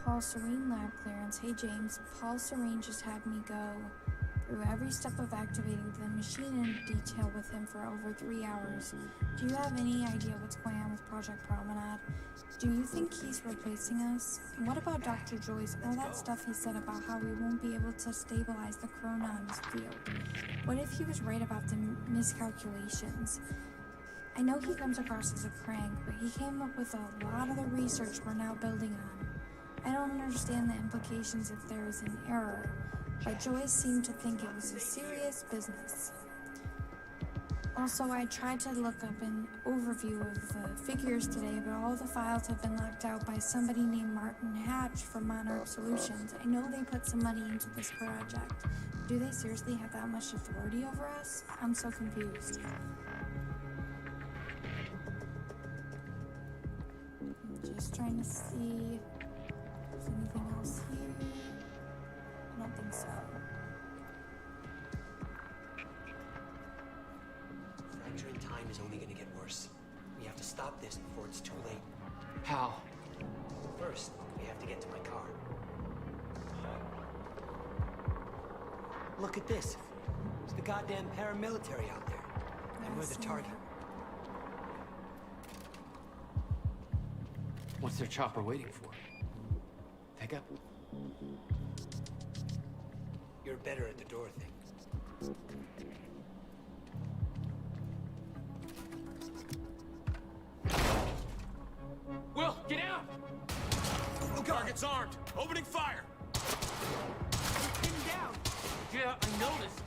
Paul Serene lab clearance. Hey James, Paul Serene just had me go through every step of activating the machine in detail with him for over 3 hours. Do you have any idea what's going on with Project Promenade? Do you think he's replacing us? What about Dr. Joyce? All that stuff he said about how we won't be able to stabilize the chronon's field. What if he was right about the miscalculations? I know he comes across as a crank, but he came up with a lot of the research we're now building on. I don't understand the implications if there is an error, but Joyce seemed to think it was a serious business. Also, I tried to look up an overview of the figures today, but all the files have been locked out by somebody named Martin Hatch from Monarch Solutions. I know they put some money into this project. Do they seriously have that much authority over us? I'm so confused. I'm just trying to see... anything else here? I don't think so. Fracture in time is only gonna get worse. We have to stop this before it's too late. How? First, we have to get to my car. Look at this. It's the goddamn paramilitary out there. And we're the target. What's their chopper waiting for? Pick up. You're better at the door thing. Will, get out! Target's armed. Opening fire. Pinned down. Yeah, I noticed.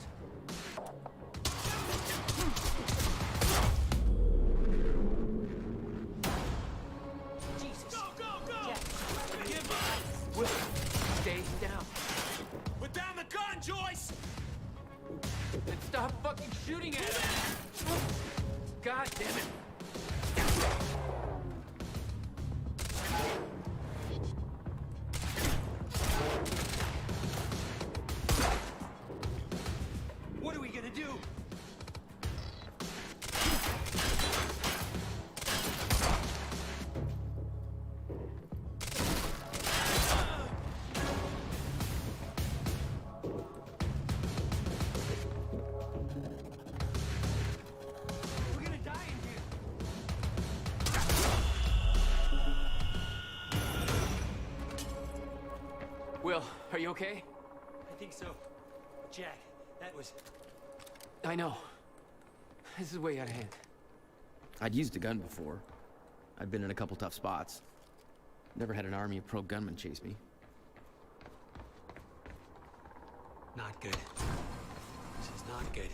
Jesus. Go, go, go! Jack. Give up! Will, stay down. Put down the And stop fucking shooting at him! God damn it! What are we gonna do? We're gonna die in here. Will, are you okay? I think so. Jack, that was... I know. This is way out of hand. I'd used a gun before. I'd been in a couple tough spots. Never had an army of pro gunmen chase me. Not good. This is not good.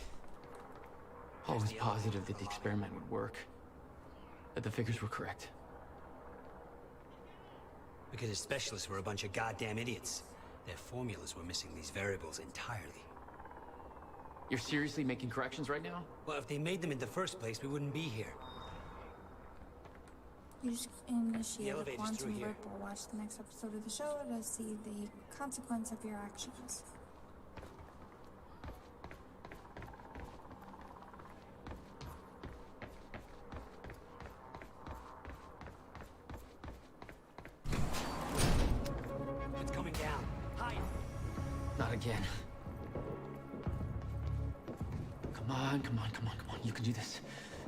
I was positive that the experiment would work. That the figures were correct. Because the specialists were a bunch of goddamn idiots. Their formulas were missing these variables entirely. You're seriously making corrections right now? Well, if they made them in the first place, we wouldn't be here. You just initiate a elevator's quantum through here. rip or watch the next episode of the show to see the consequence of your actions. It's coming down. Hide! Not again. Come on, come on, come on, come on. You can do this.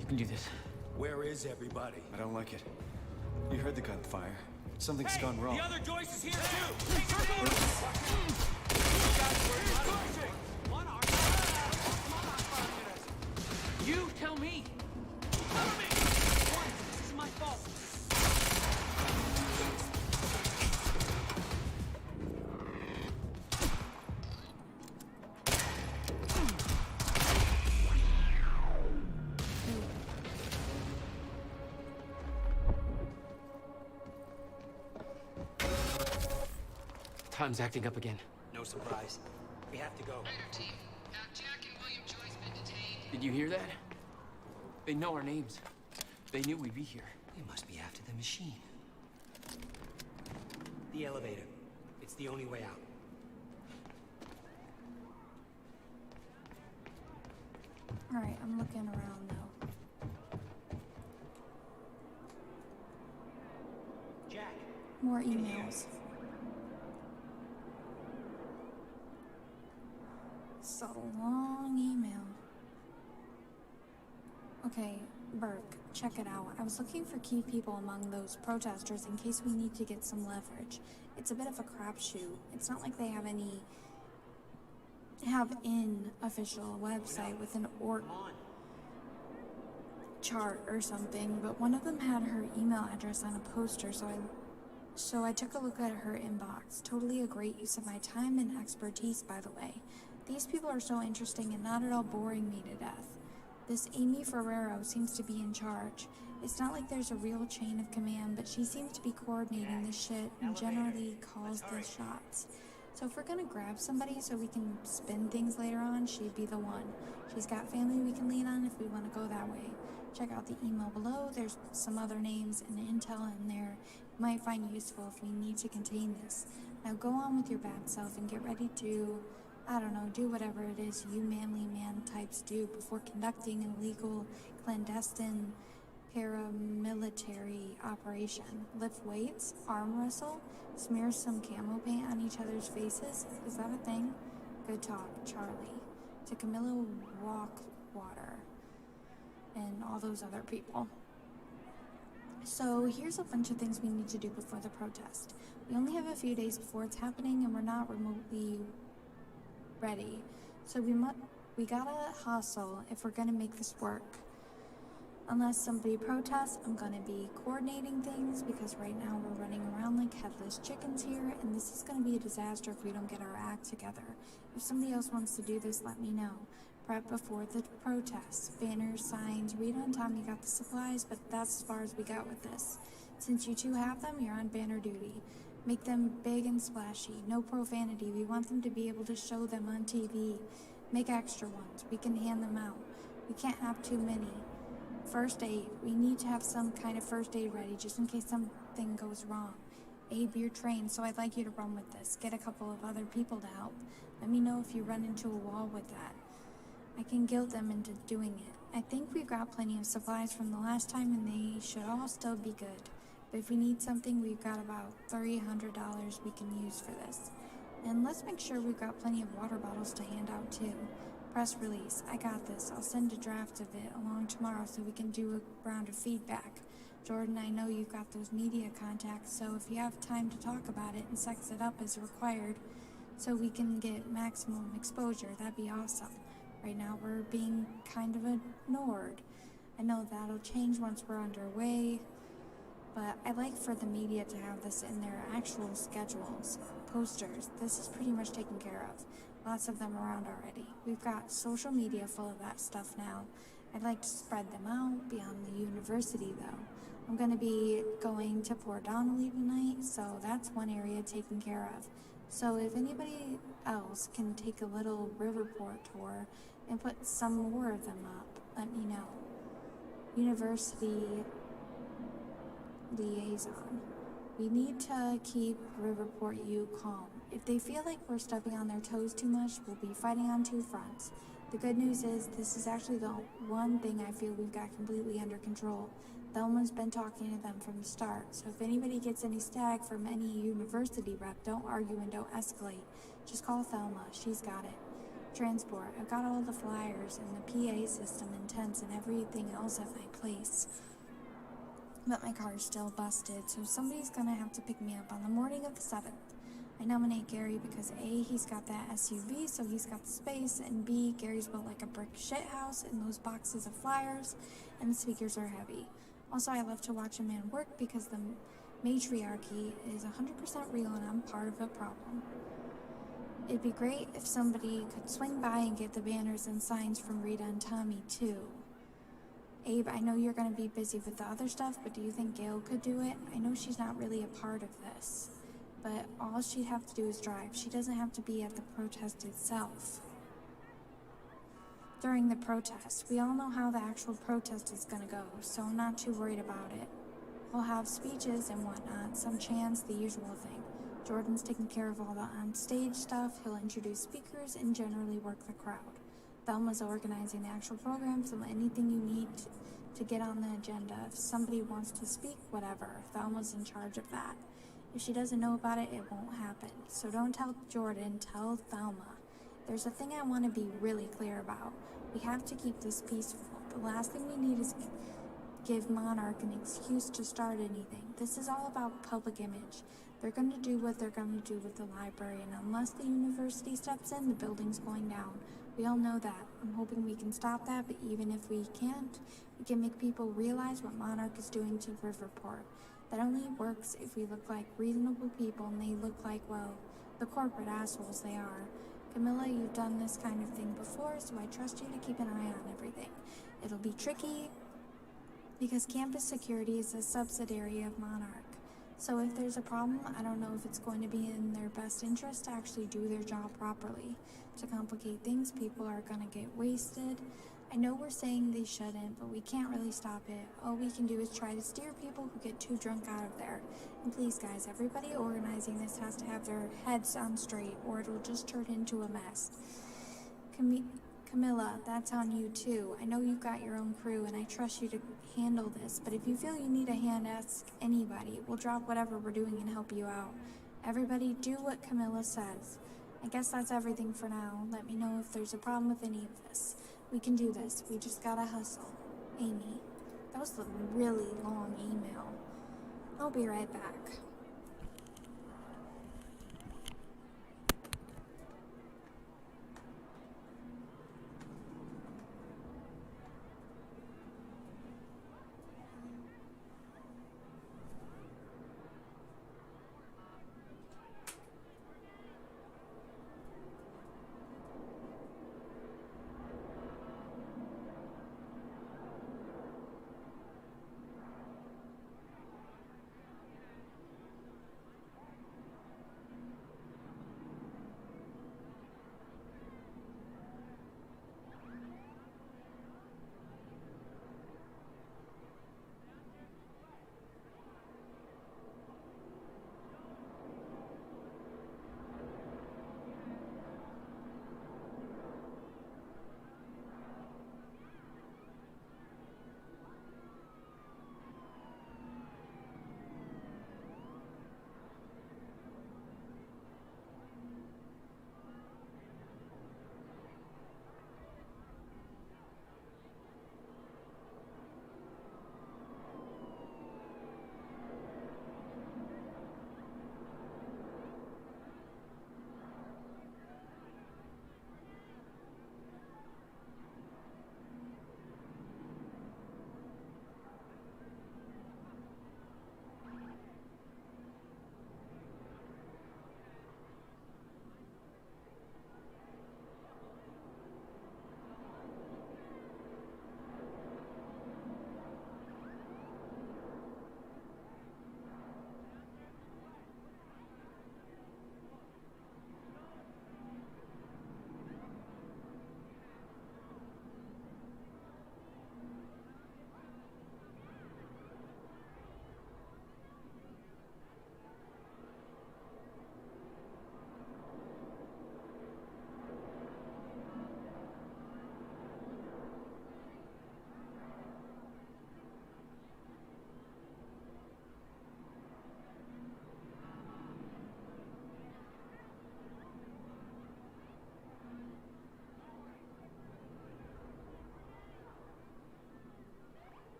You can do this. Where is everybody? I don't like it. You heard the gunfire. Something's gone wrong. The other Joyce is here too! You tell me! This is my fault. Time's acting up again. No surprise. We have to go. Raider team, have Jack and William Joyce been detained? Did you hear that? They know our names. They knew we'd be here. They must be after the machine. The elevator. It's the only way out. Alright, I'm looking around though. Jack. More emails. It's a long email. Okay, Burke, check it out. I was looking for key people among those protesters in case we need to get some leverage. It's a bit of a crapshoot. It's not like they have an official website with an org chart or something, but one of them had her email address on a poster, so I took a look at her inbox. Totally a great use of my time and expertise, by the way. These people are so interesting and not at all boring me to death. This Amy Ferrero seems to be in charge. It's not like there's a real chain of command, but she seems to be coordinating this shit and generally calls the shots. So if we're gonna grab somebody so we can spin things later on, she'd be the one. She's got family we can lean on if we want to go that way. Check out the email below. There's some other names and intel in there you might find useful if we need to contain this. Now go on with your bad self and get ready to, I don't know, do whatever it is you manly man types do before conducting an illegal, clandestine paramilitary operation. Lift weights, arm wrestle, smear some camo paint on each other's faces. Is that a thing? Good talk, Charlie. To Camilla Walkwater and all those other people. So here's a bunch of things we need to do before the protest. We only have a few days before it's happening and we're not remotely ready. So we gotta hustle if we're gonna make this work. Unless somebody protests, I'm gonna be coordinating things because right now we're running around like headless chickens here and this is gonna be a disaster if we don't get our act together. If somebody else wants to do this, let me know. Prep before the protests, banners, signs. Rita and Tommy got the supplies, but that's as far as we got with this. Since you two have them, you're on banner duty. Make them big and splashy, no profanity. We want them to be able to show them on TV. Make extra ones. We can hand them out. We can't have too many. First aid. We need to have some kind of first aid ready just in case something goes wrong. Abe, you're trained, so I'd like you to run with this. Get a couple of other people to help. Let me know if you run into a wall with that. I can guilt them into doing it. I think we've got plenty of supplies from the last time and they should all still be good. But if we need something, we've got about $300 we can use for this. And let's make sure we've got plenty of water bottles to hand out too. Press release. I got this. I'll send a draft of it along tomorrow so we can do a round of feedback. Jordan, I know you've got those media contacts, so if you have time to talk about it and sex it up as required so we can get maximum exposure, that'd be awesome. Right now we're being kind of ignored. I know that'll change once we're underway, but I like for the media to have this in their actual schedules. Posters, this is pretty much taken care of. Lots of them around already. We've got social media full of that stuff now. I'd like to spread them out beyond the university though. I'm going to be going to Port Donnelly tonight, so that's one area taken care of. So if anybody else can take a little Riverport tour and put some more of them up, let me know. University liaison. We need to keep Riverport U calm. If they feel like we're stepping on their toes too much, we'll be fighting on two fronts. The good news is this is actually the one thing I feel we've got completely under control. Thelma's been talking to them from the start, so if anybody gets any static from any university rep, don't argue and don't escalate. Just call Thelma, she's got it. Transport, I've got all the flyers and the PA system and tents and everything else at my place. But my car's still busted, so somebody's gonna have to pick me up on the morning of the 7th. I nominate Gary because A, he's got that SUV, so he's got the space, and B, Gary's built like a brick shithouse, and those boxes of flyers and the speakers are heavy. Also, I love to watch a man work because the matriarchy is 100% real and I'm part of the problem. It'd be great if somebody could swing by and get the banners and signs from Rita and Tommy, too. Abe, I know you're going to be busy with the other stuff, but do you think Gail could do it? I know she's not really a part of this, but all she'd have to do is drive. She doesn't have to be at the protest itself. During the protest, we all know how the actual protest is going to go, so I'm not too worried about it. We'll have speeches and whatnot, some chants, the usual thing. Jordan's taking care of all the on-stage stuff, he'll introduce speakers and generally work the crowd. Thelma's organizing the actual program, so anything you need to get on the agenda. If somebody wants to speak, whatever, Thelma's in charge of that. If she doesn't know about it, it won't happen. So don't tell Jordan, tell Thelma. There's a thing I want to be really clear about. We have to keep this peaceful. The last thing we need is give Monarch an excuse to start anything. This is all about public image. They're going to do what they're going to do with the library, and unless the university steps in, the building's going down. We all know that. I'm hoping we can stop that, but even if we can't, we can make people realize what Monarch is doing to Riverport. That only works if we look like reasonable people and they look like, well, the corporate assholes they are. Camilla, you've done this kind of thing before, so I trust you to keep an eye on everything. It'll be tricky because campus security is a subsidiary of Monarch. So if there's a problem, I don't know if it's going to be in their best interest to actually do their job properly. To complicate things, people are going to get wasted. I know we're saying they shouldn't, but we can't really stop it. All we can do is try to steer people who get too drunk out of there. And please guys, everybody organizing this has to have their heads on straight or it'll just turn into a mess. Camilla, that's on you too. I know you've got your own crew and I trust you to handle this, but if you feel you need a hand, ask anybody. We'll drop whatever we're doing and help you out. Everybody do what Camilla says. I guess that's everything for now. Let me know if there's a problem with any of this. We can do this. We just gotta hustle. Amy. That was a really long email. I'll be right back.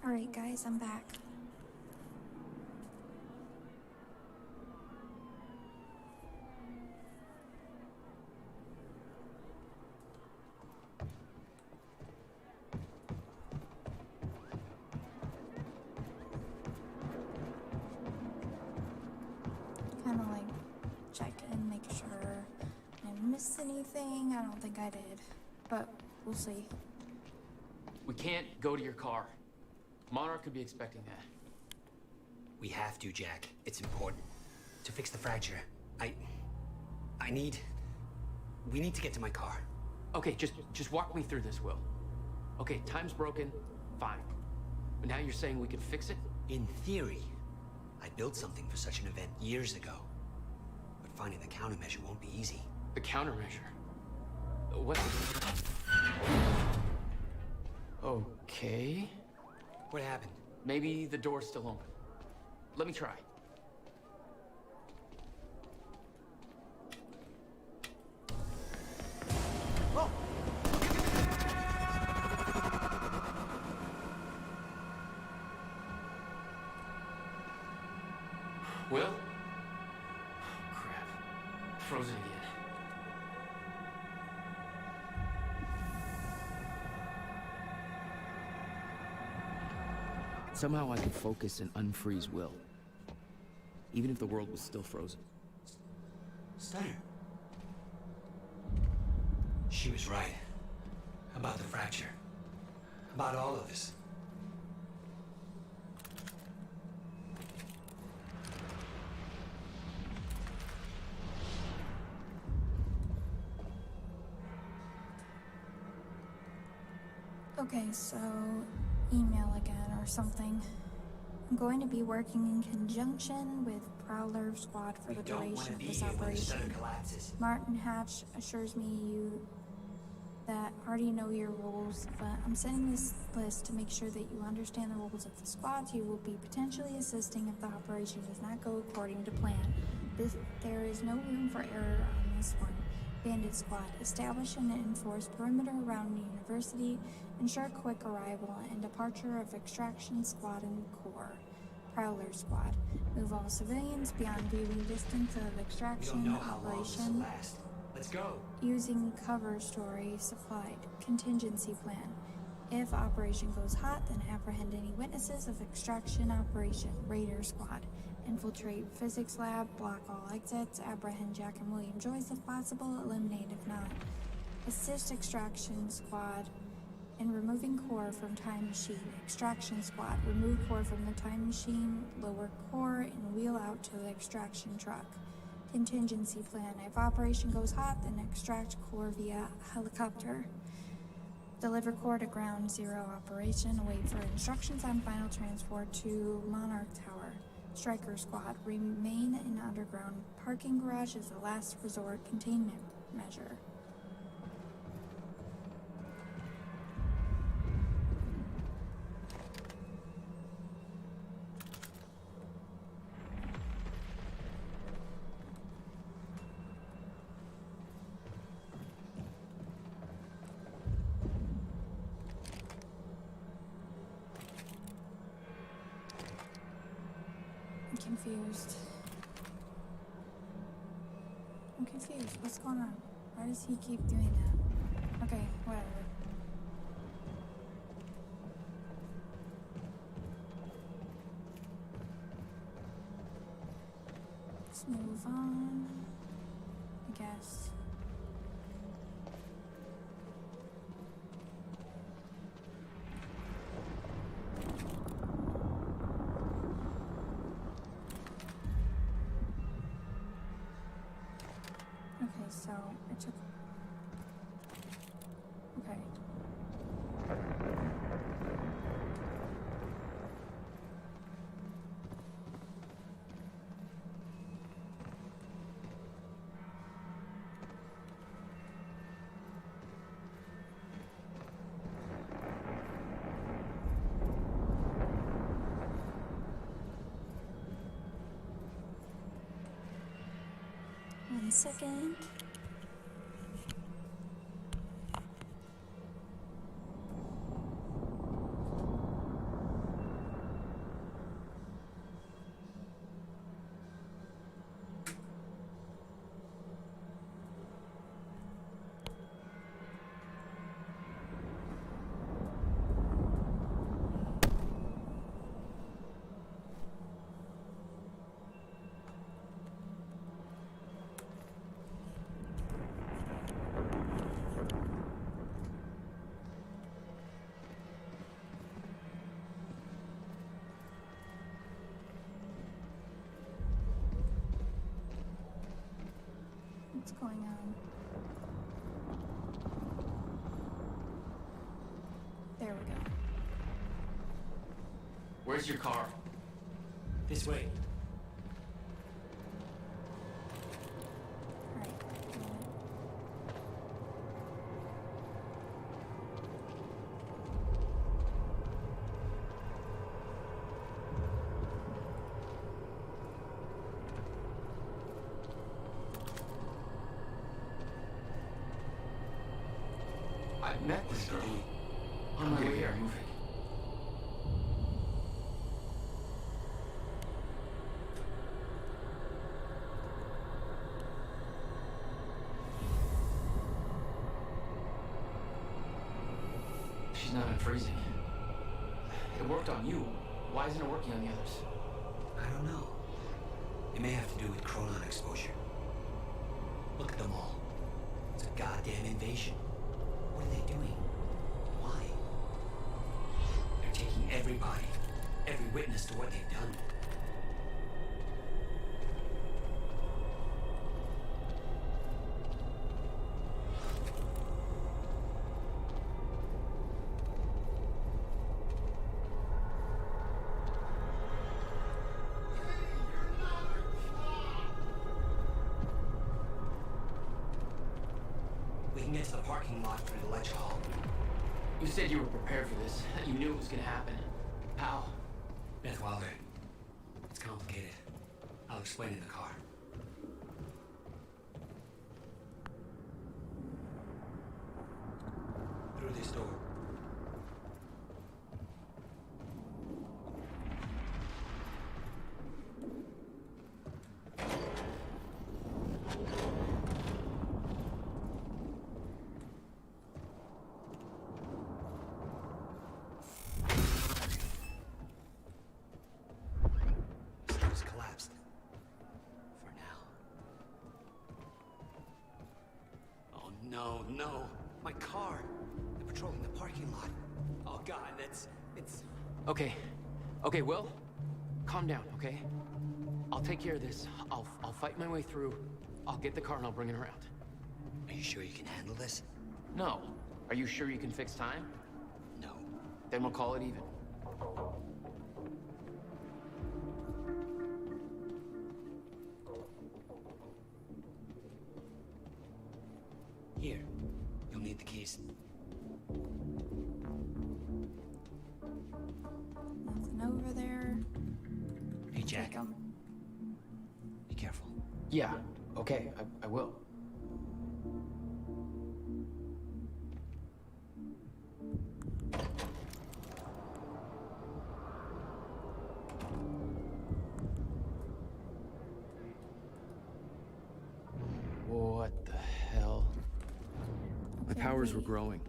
Alright guys, I'm back. Kind of like check in, make sure I didn't miss anything. I don't think I did, but we'll see. We can't go to your car. Monarch could be expecting that. We have to, Jack. It's important. To fix the fracture, we need to get to my car. Okay, just walk me through this, Will. Okay, time's broken, fine. But now you're saying we can fix it? In theory, I built something for such an event years ago. But finding the countermeasure won't be easy. The countermeasure? What? Okay. What happened? Maybe the door's still open. Let me try. Oh! Will? Oh, crap. Frozen again. Somehow I could focus and unfreeze Will. Even if the world was still frozen. Stunner. She was right. About the fracture. About all of this. Okay, so email again or something. I'm going to be working in conjunction with Prowler Squad for the duration of this operation. Martin Hatch assures me you that already know your roles, but I'm sending this list to make sure that you understand the roles of the squads you will be potentially assisting if the operation does not go according to plan. There is no room for error on this one. Bandit Squad. Establish and enforce perimeter around the university. Ensure quick arrival and departure of Extraction Squad and Core. Prowler Squad. Move all civilians beyond viewing distance of extraction operation. Let's go. Using cover story supplied. Contingency plan. If operation goes hot, then apprehend any witnesses of extraction operation. Raider Squad. Infiltrate physics lab, block all exits, apprehend Jack and William Joyce if possible, eliminate if not. Assist Extraction Squad in removing core from time machine. Extraction Squad, remove core from the time machine, lower core, and wheel out to the extraction truck. Contingency plan. If operation goes hot, then extract core via helicopter. Deliver core to ground zero operation. Wait for instructions on final transport to Monarch Tower. Striker Squad. Remain in underground parking garage as a last resort containment measure. I'm confused. What's going on? Why does he keep doing that? Okay, whatever. Let's move on, I guess. Okay, so I took... Okay. One second. What's going on? There we go. Where's your car? This way. I met this girl on my way here. Moving. She's not unfreezing. It worked on you. Why isn't it working on the others? I don't know. It may have to do with chronon exposure. Look at them all. It's a goddamn invasion. What are they doing? Why? They're taking everybody, every witness to what they've done. We can get to the parking lot through the lecture hall. You said you were prepared for this. You knew it was gonna happen. How? Beth Wilder. It's complicated. I'll explain in the car. Through this door. Stairs collapsed. For now. Oh no, no. My car. They're patrolling the parking lot. Oh god, it's... Okay. Okay, Will. Calm down, okay? I'll take care of this. I'll fight my way through. I'll get the car and I'll bring it around. Are you sure you can handle this? No. Are you sure you can fix time? No. Then we'll call it even. Here. You'll need the keys. Nothing over there. Hey, Jack. Take 'em. Be careful. Yeah, okay, I will. What the hell? My powers were growing.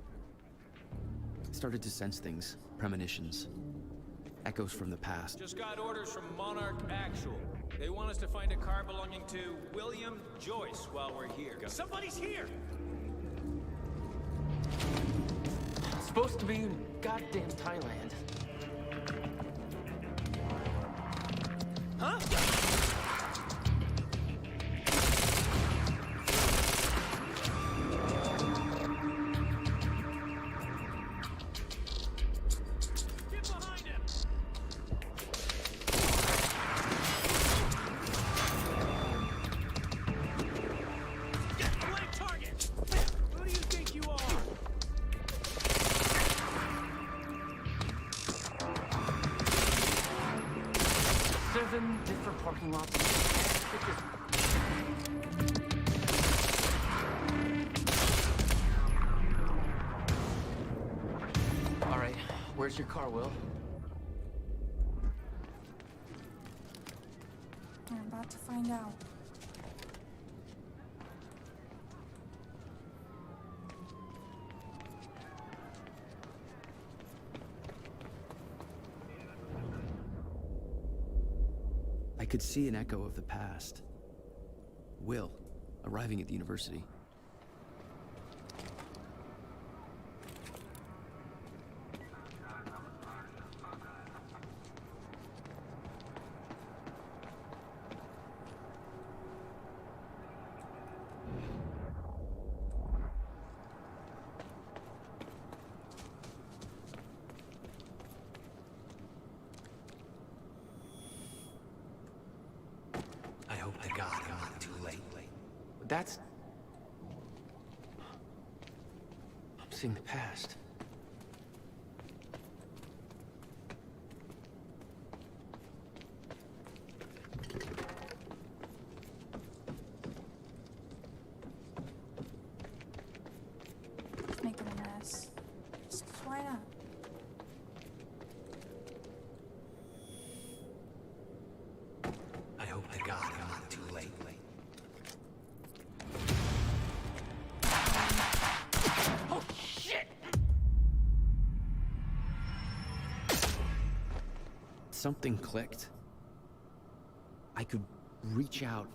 I started to sense things, premonitions, echoes from the past. Just got orders from Monarch Actual. They want us to find a car belonging to William Joyce while we're here. Somebody's here! It's supposed to be in goddamn Thailand. Huh? Different parking lots. All right, where's your car, Will? I'm about to find out. I could see an echo of the past. Will, arriving at the university. God I'm not too late. That's... I'm seeing the past. It's making a mess. Just why not? I hope to God I'm not too late. Oh, shit! Something clicked. I could reach out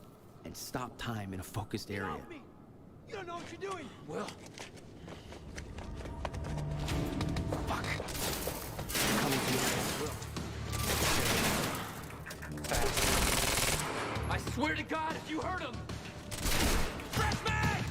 and stop time in a focused area. Help me! You don't know what you're doing! Will. Fuck. Coming to you, Will. Fast. I swear to God, if you hurt him! Fresh mag!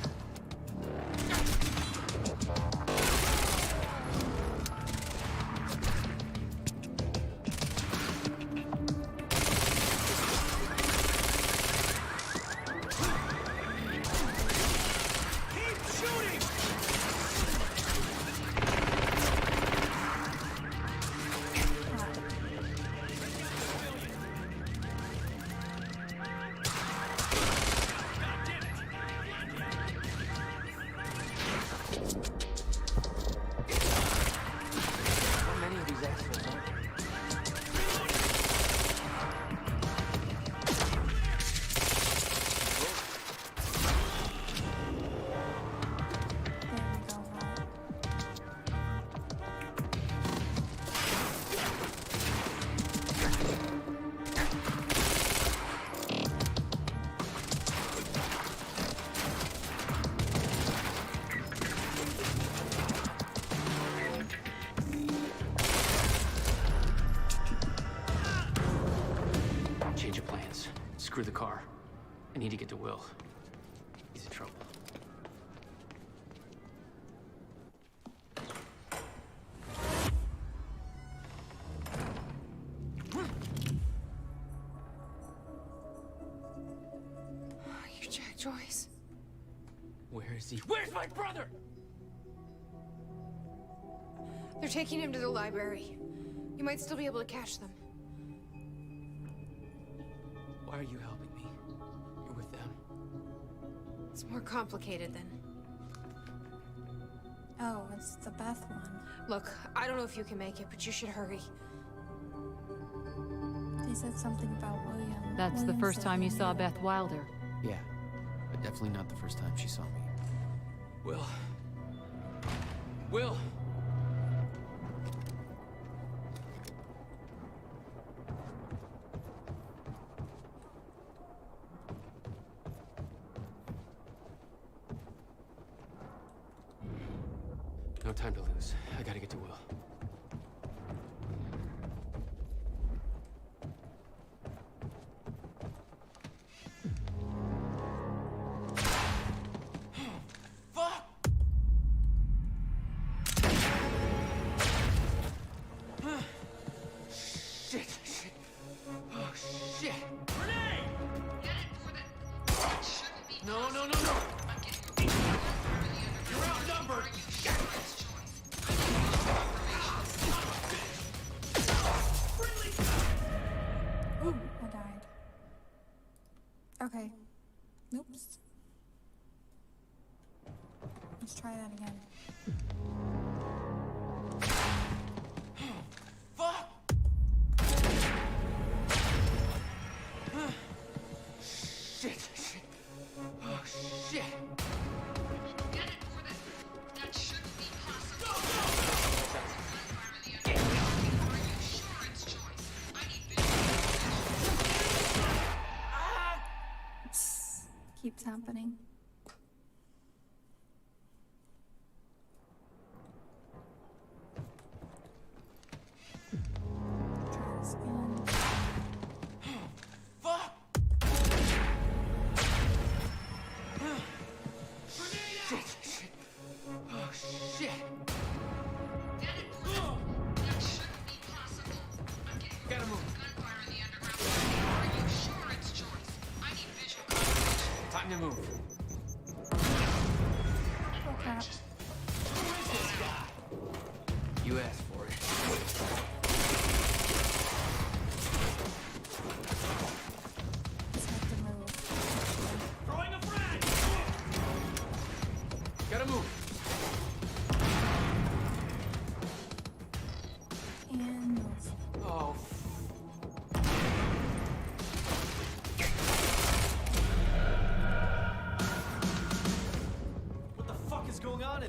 Change of plans. Screw the car. I need to get to Will. He's in trouble. You Jack Joyce. Where is he? Where's my brother? They're taking him to the library. You might still be able to catch them. Why are you helping me? You're with them. It's more complicated than... Oh, it's the Beth one. Look, I don't know if you can make it, but you should hurry. They said something about William. That's the William first said time you he saw knew. Beth Wilder. Yeah, but definitely not the first time she saw me. Will. Will! No time to lose. I gotta get to Will. Fuck! Shit, shit. Oh, shit. Grenade! No, no, no, no! You're outnumbered! Ooh, I died. Okay. Oops. Let's try that again. Fuck! Shit, shit. Oh, shit. Keeps happening. Try this again. Fuck! Shit, shit. Oh, shit. Gotta move.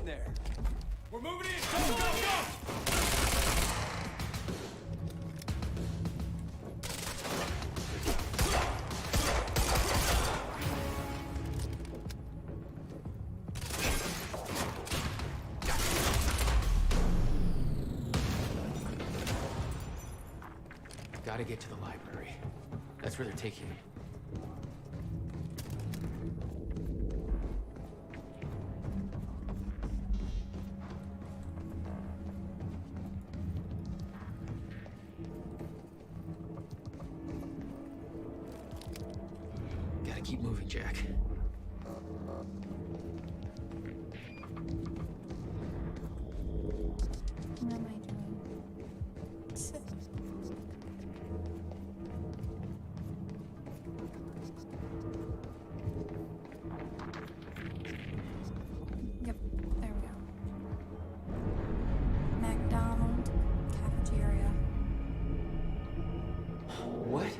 in there. We're moving in. Go, go, go! Gotta get to the library. That's where they're taking me. Gotta keep moving, Jack. What am I doing? Yep, there we go. McDonald cafeteria. What?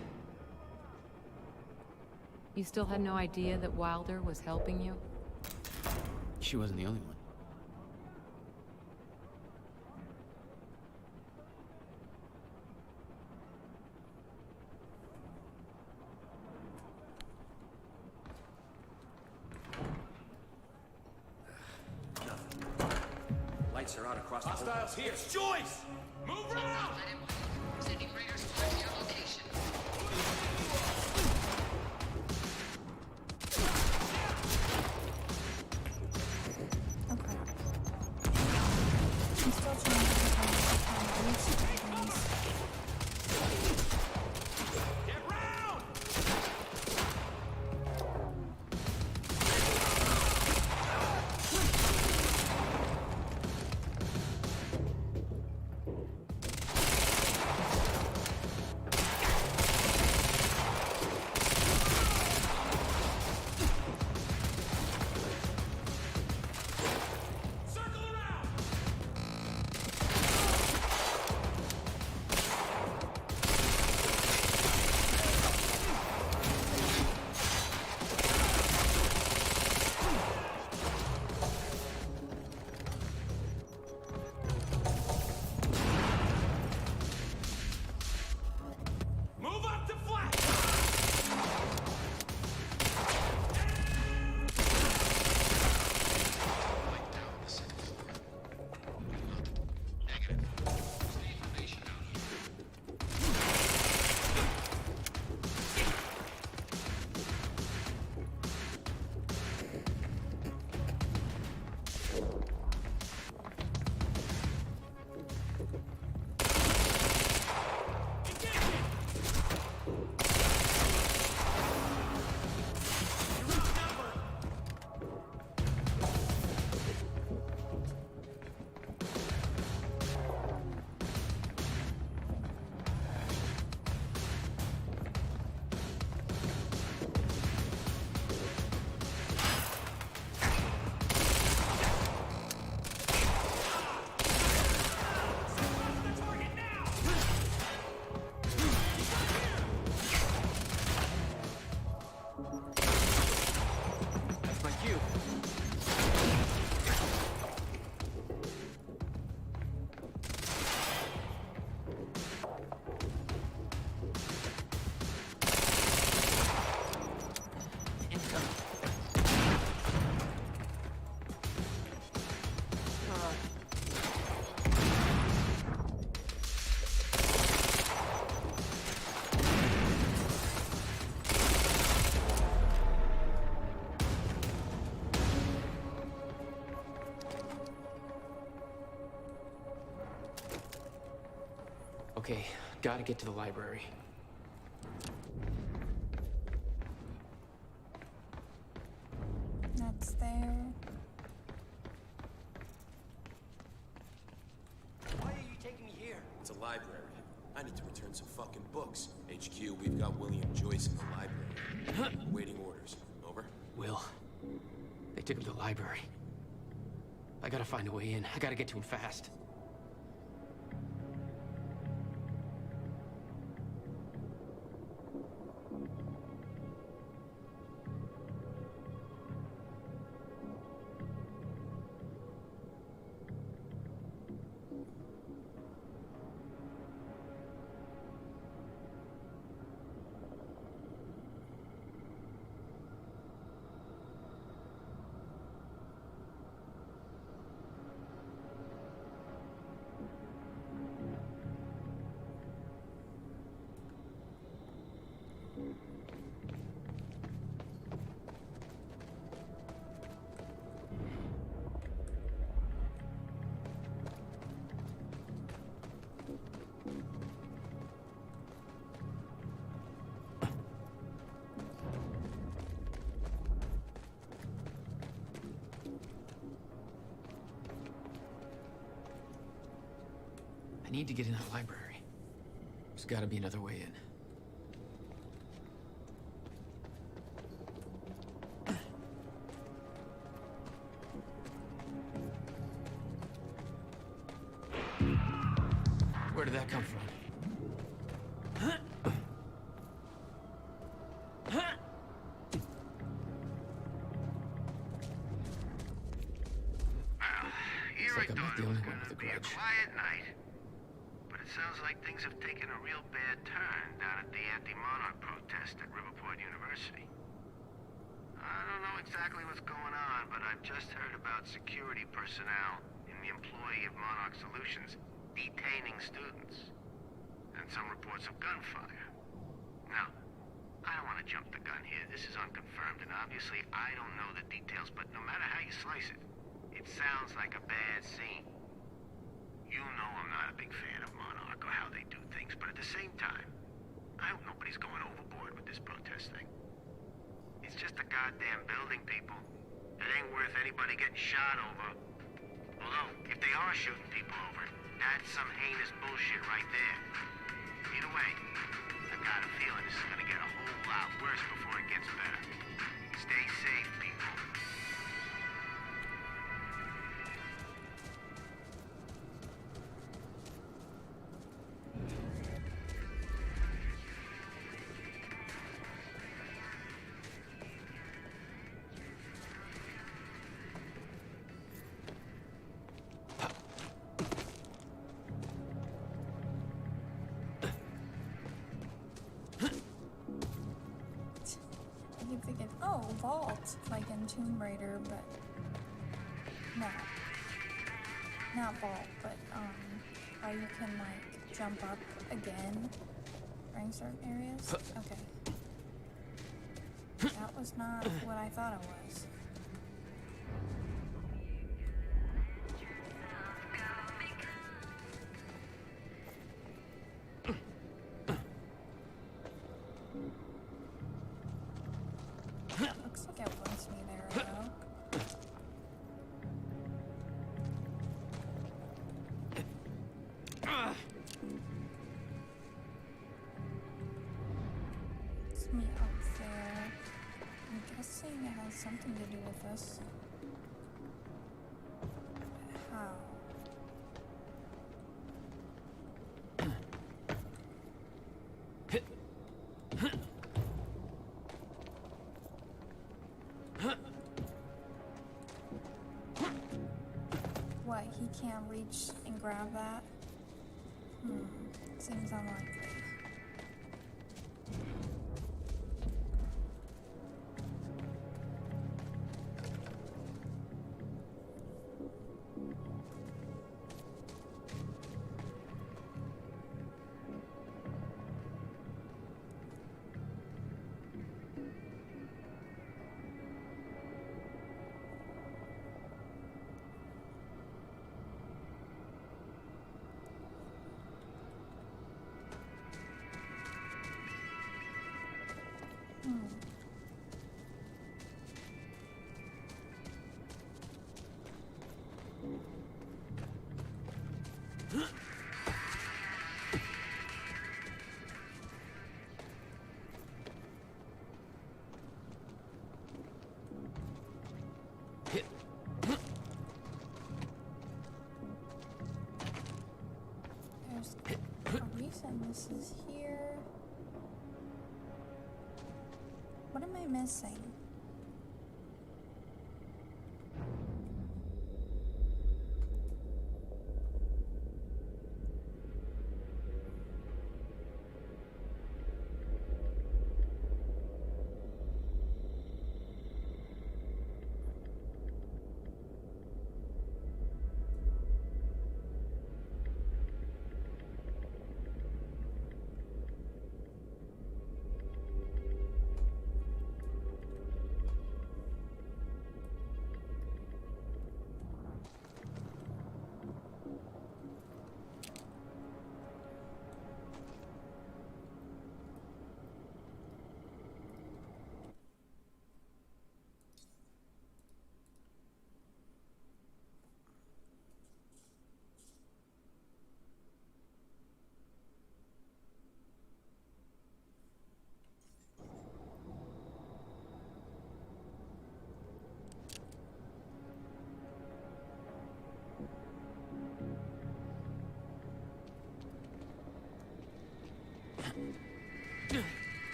You still had no idea that Wilder was helping you? She wasn't the only one. Lights are out across the Hostiles here. It's Joyce! Move around! Sending raiders towards your location. Okay. I'm still trying to find these things. Get round! Circle around! Move up to flat! That's my cue. Okay, gotta get to the library. That's there. Why are you taking me here? It's a library. I need to return some fucking books. HQ, we've got William Joyce in the library. Waiting orders. Over? Will. They took him to the library. I gotta find a way in. I gotta get to him fast. need to get in that library. There's gotta be another way in. Where did that come from? Here I thought it was going to be a quiet night. But it sounds like things have taken a real bad turn down at the anti-monarch protest at Riverport University. I don't know exactly what's going on, but I've just heard about security personnel in the employee of Monarch Solutions detaining students. And some reports of gunfire. Now, I don't want to jump the gun here. This is unconfirmed, and obviously I don't know the details, but no matter how you slice it, it sounds like a bad scene. You know I'm not a big fan of Monarch or how they do things, but at the same time, I hope nobody's going overboard with this protest thing. It's just a goddamn building, people. It ain't worth anybody getting shot over. Although, if they are shooting people over, that's some heinous bullshit right there. Either way, I've got a feeling this is gonna get a whole lot worse before it gets better. Stay safe, people. I keep thinking, oh, vault, like in Tomb Raider, but no. Not vault, but how you can like jump up again during certain areas. Okay. That was not what I thought it was. Looks like it wants me there, though. It's me up there. I'm guessing it has something to do with this. How? What, he can't reach and grab that? Seems unlikely. There's a reason this is here. What am I missing?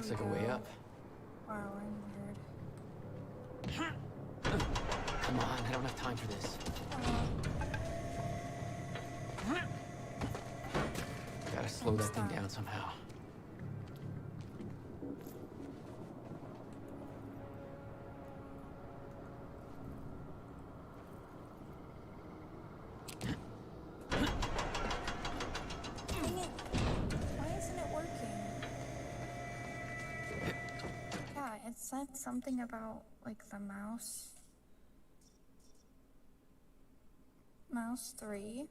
Looks like a way up. Wow, I'm weird. Come on, I don't have time for this. Gotta slow that thing down somehow. It said something about, like, the mouse 3.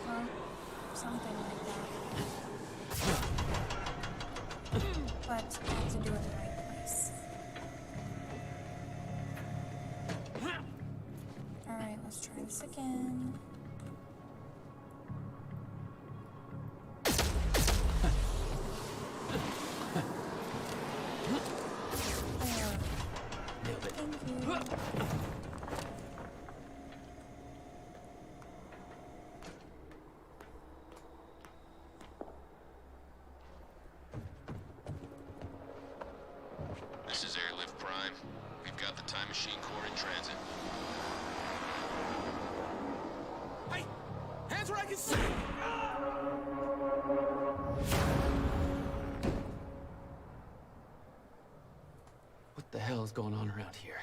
Well, something like that. But I have to do it in the right place. Alright, let's try this again. This is Airlift Prime. We've got the Time Machine Core in transit. Hey! Hands where I can see! What the hell is going on around here?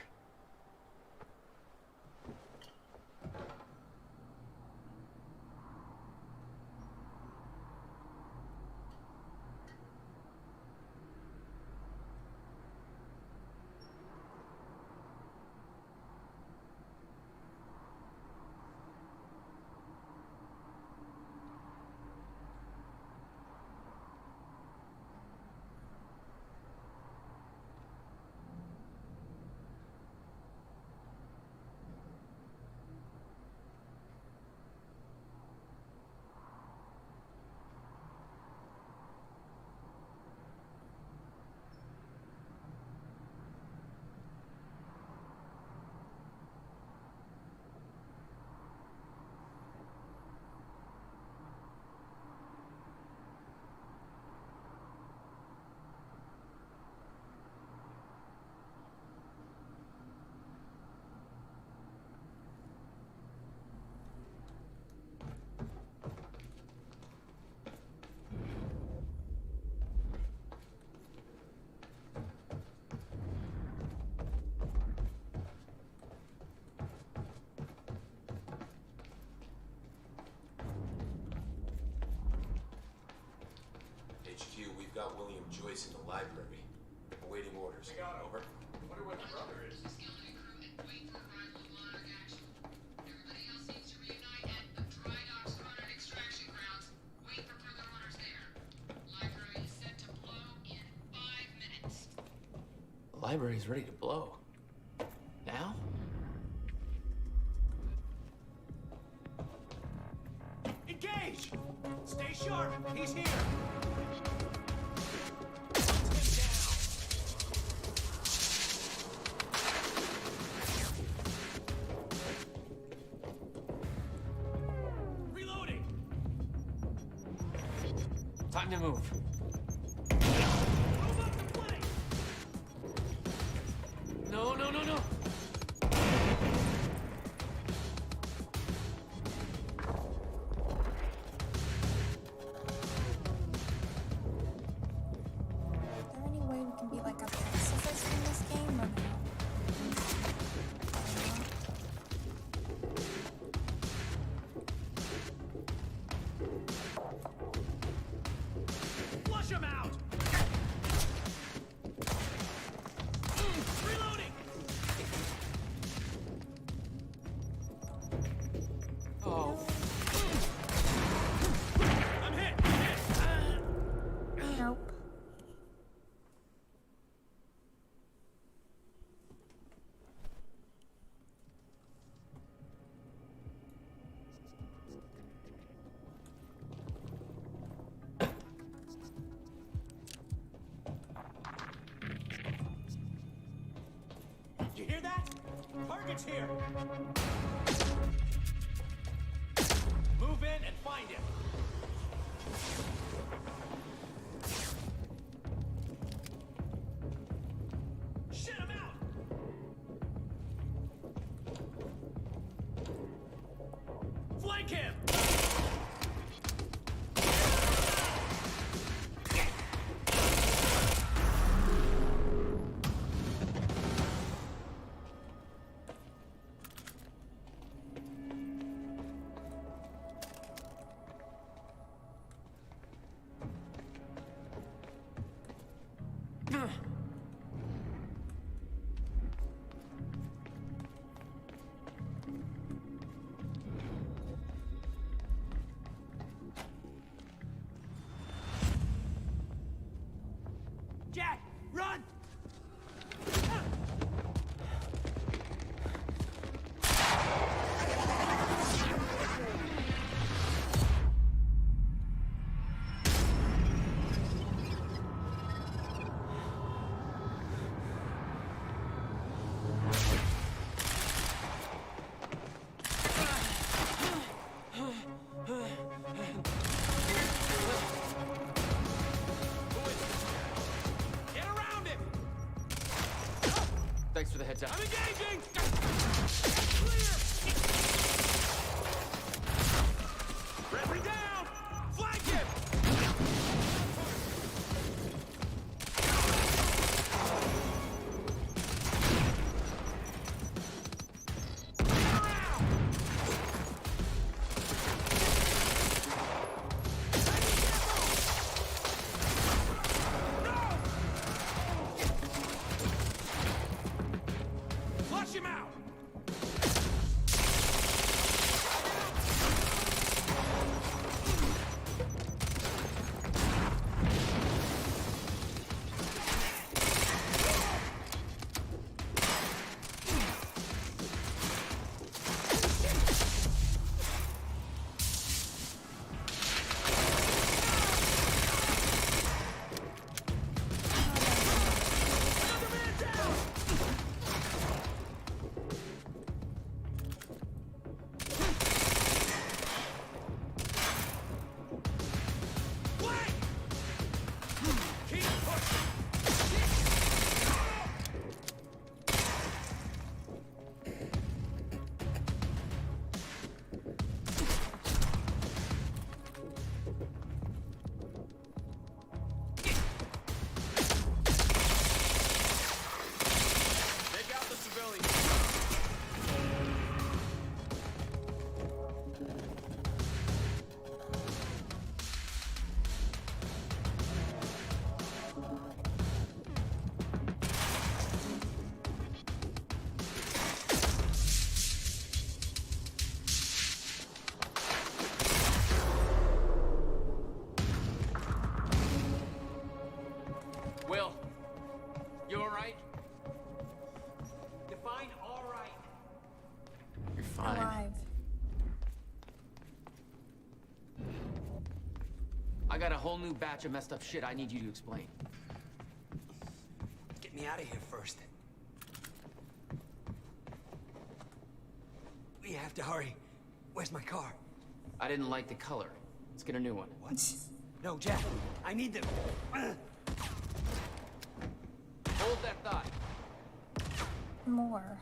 HQ, we've got William Joyce in the library. Awaiting orders. Over. Wonder where the brother is. The library's ready to blow. Now? Engage! Stay sharp! He's here! Reloading! Time to move. No, no, no, no! Is there any way we can be like a pacifist in this game or no? Flush him out! Reloading! Oh. I'm hit! Nope. You hear that? Target's here! Move in and find him! Flank him! Jack, run! Get around him! Thanks for the heads up. I'm engaging! Clear! Pressing down! Flank him! Flush him out! Take out the civilians. Will, you alright? Define all right. You're fine. Alive. I got a whole new batch of messed up shit I need you to explain. Get me out of here first. We have to hurry. Where's my car? I didn't like the color. Let's get a new one. What? No, Jack. I need them. Hold that thought. More.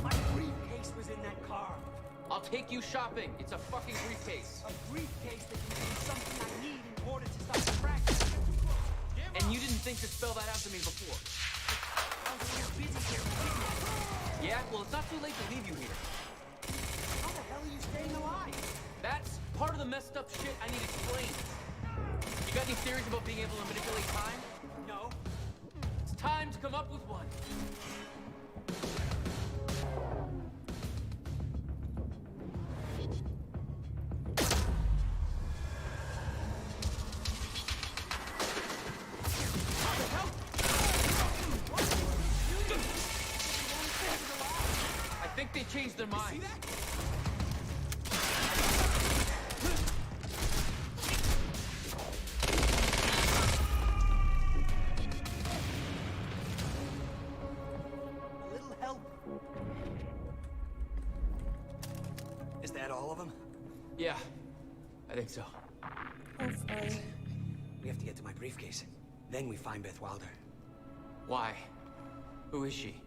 My briefcase was in that car. I'll take you shopping. It's a fucking briefcase. A briefcase that contains something I need in order to stop the fracture. And you didn't think to spell that out to me before. I was too busy here. Yeah? Well, it's not too late to leave you here. How the hell are you staying alive? That's part of the messed up shit I need explained. You got any theories about being able to manipulate time? No. It's time to come up with one. I think they changed their minds. A little help. Is that all of them? Yeah, I think so. Hopefully. We have to get to my briefcase. Then we find Beth Wilder. Why? Who is she?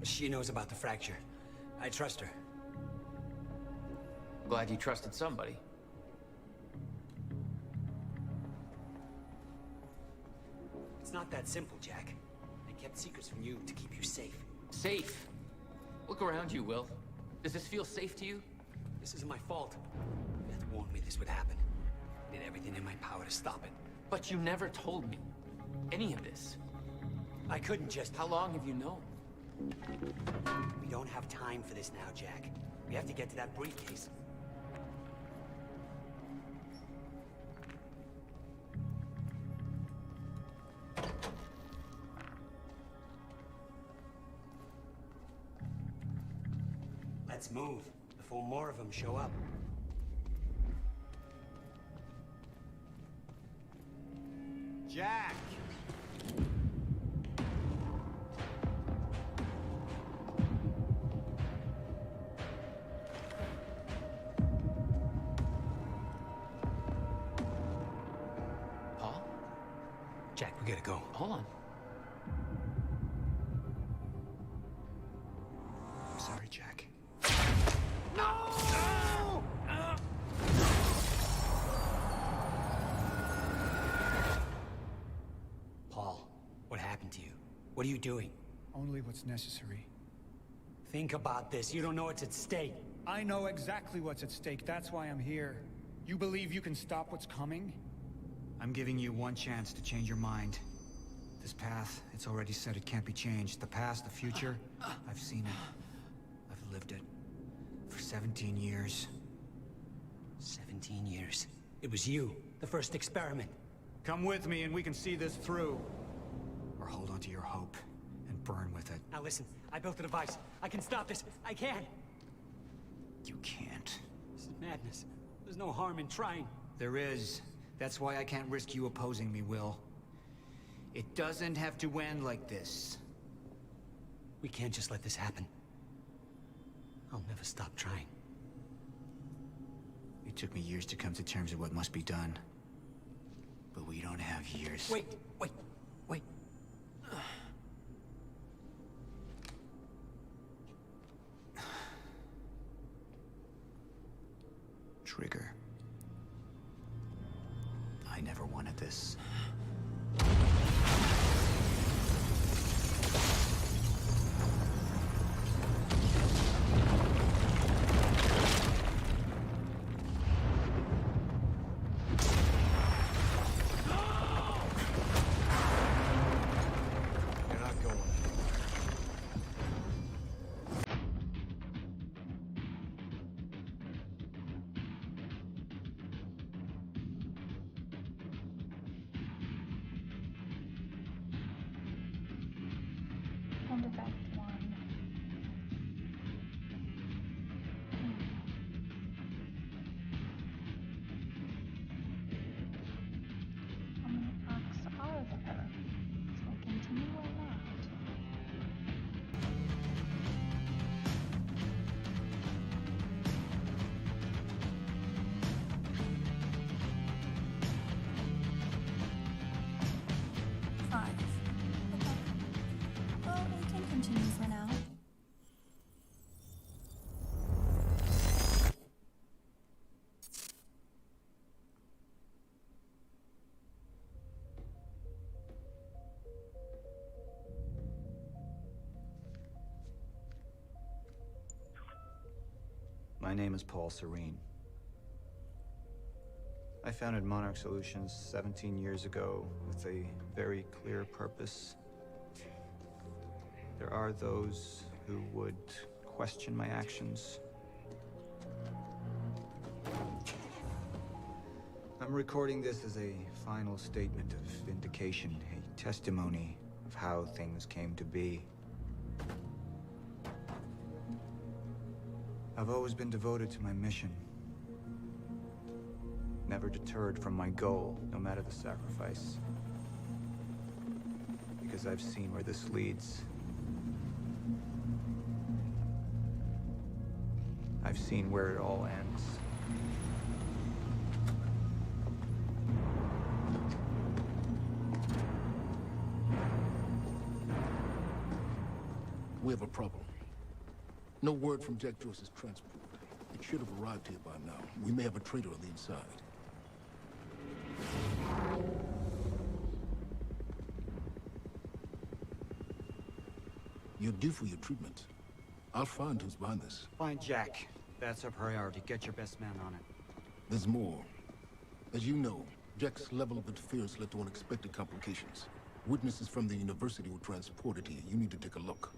She knows about the fracture. I trust her. Glad you trusted somebody. It's not that simple, Jack. I kept secrets from you to keep you safe. Safe? Look around you, Will. Does this feel safe to you? This isn't my fault. Beth warned me this would happen. I did everything in my power to stop it. But you never told me any of this. I couldn't just... How long have you known? We don't have time for this now, Jack. We have to get to that briefcase. Let's move before more of them show up. Jack! Paul? Jack, we gotta go. Hold on. I'm sorry, Jack. Paul, what happened to you? What are you doing? Only what's necessary. Think about this. You don't know what's at stake. I know exactly what's at stake. That's why I'm here. You believe you can stop what's coming? I'm giving you one chance to change your mind. This path, it's already said it can't be changed. The past, the future, I've seen it. I've lived it. For 17 years. 17 years. It was you, the first experiment. Come with me and we can see this through. Or hold on to your hope and burn with it. Now listen, I built a device. I can stop this. I can. You can't. This is madness. There's no harm in trying. There is. That's why I can't risk you opposing me, Will. It doesn't have to end like this. We can't just let this happen. I'll never stop trying. It took me years to come to terms with what must be done. But we don't have years. Wait. Trigger. I never wanted this. You're not going. End effect 1. How many arcs are there? So I continue or not? Five. Okay. Well, we can continue for now. My name is Paul Serene. I founded Monarch Solutions 17 years ago with a very clear purpose. There are those who would question my actions. I'm recording this as a final statement of vindication, a testimony of how things came to be. I've always been devoted to my mission. Never deterred from my goal, no matter the sacrifice. Because I've seen where this leads. I've seen where it all ends. We have a problem. No word from Jack Joyce's transport. It should have arrived here by now. We may have a traitor on the inside. You're due for your treatment. I'll find who's behind this. Find Jack. That's our priority. Get your best man on it. There's more. As you know, Jack's level of interference led to unexpected complications. Witnesses from the university were transported here. You need to take a look.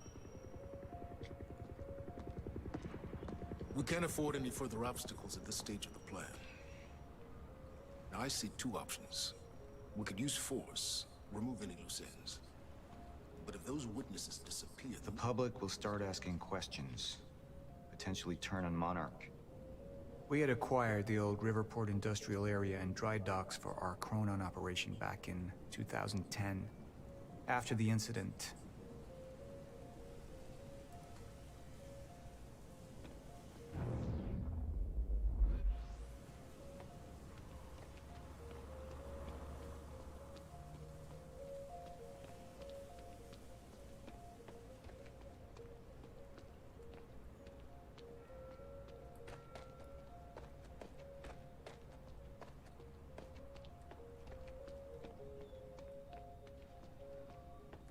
We can't afford any further obstacles at this stage of the plan. Now, I see two options. We could use force, remove any loose ends. But if those witnesses disappear, The public will start asking questions. Potentially turn on Monarch. We had acquired the old Riverport industrial area and dry docks for our Chronon operation back in 2010. After the incident,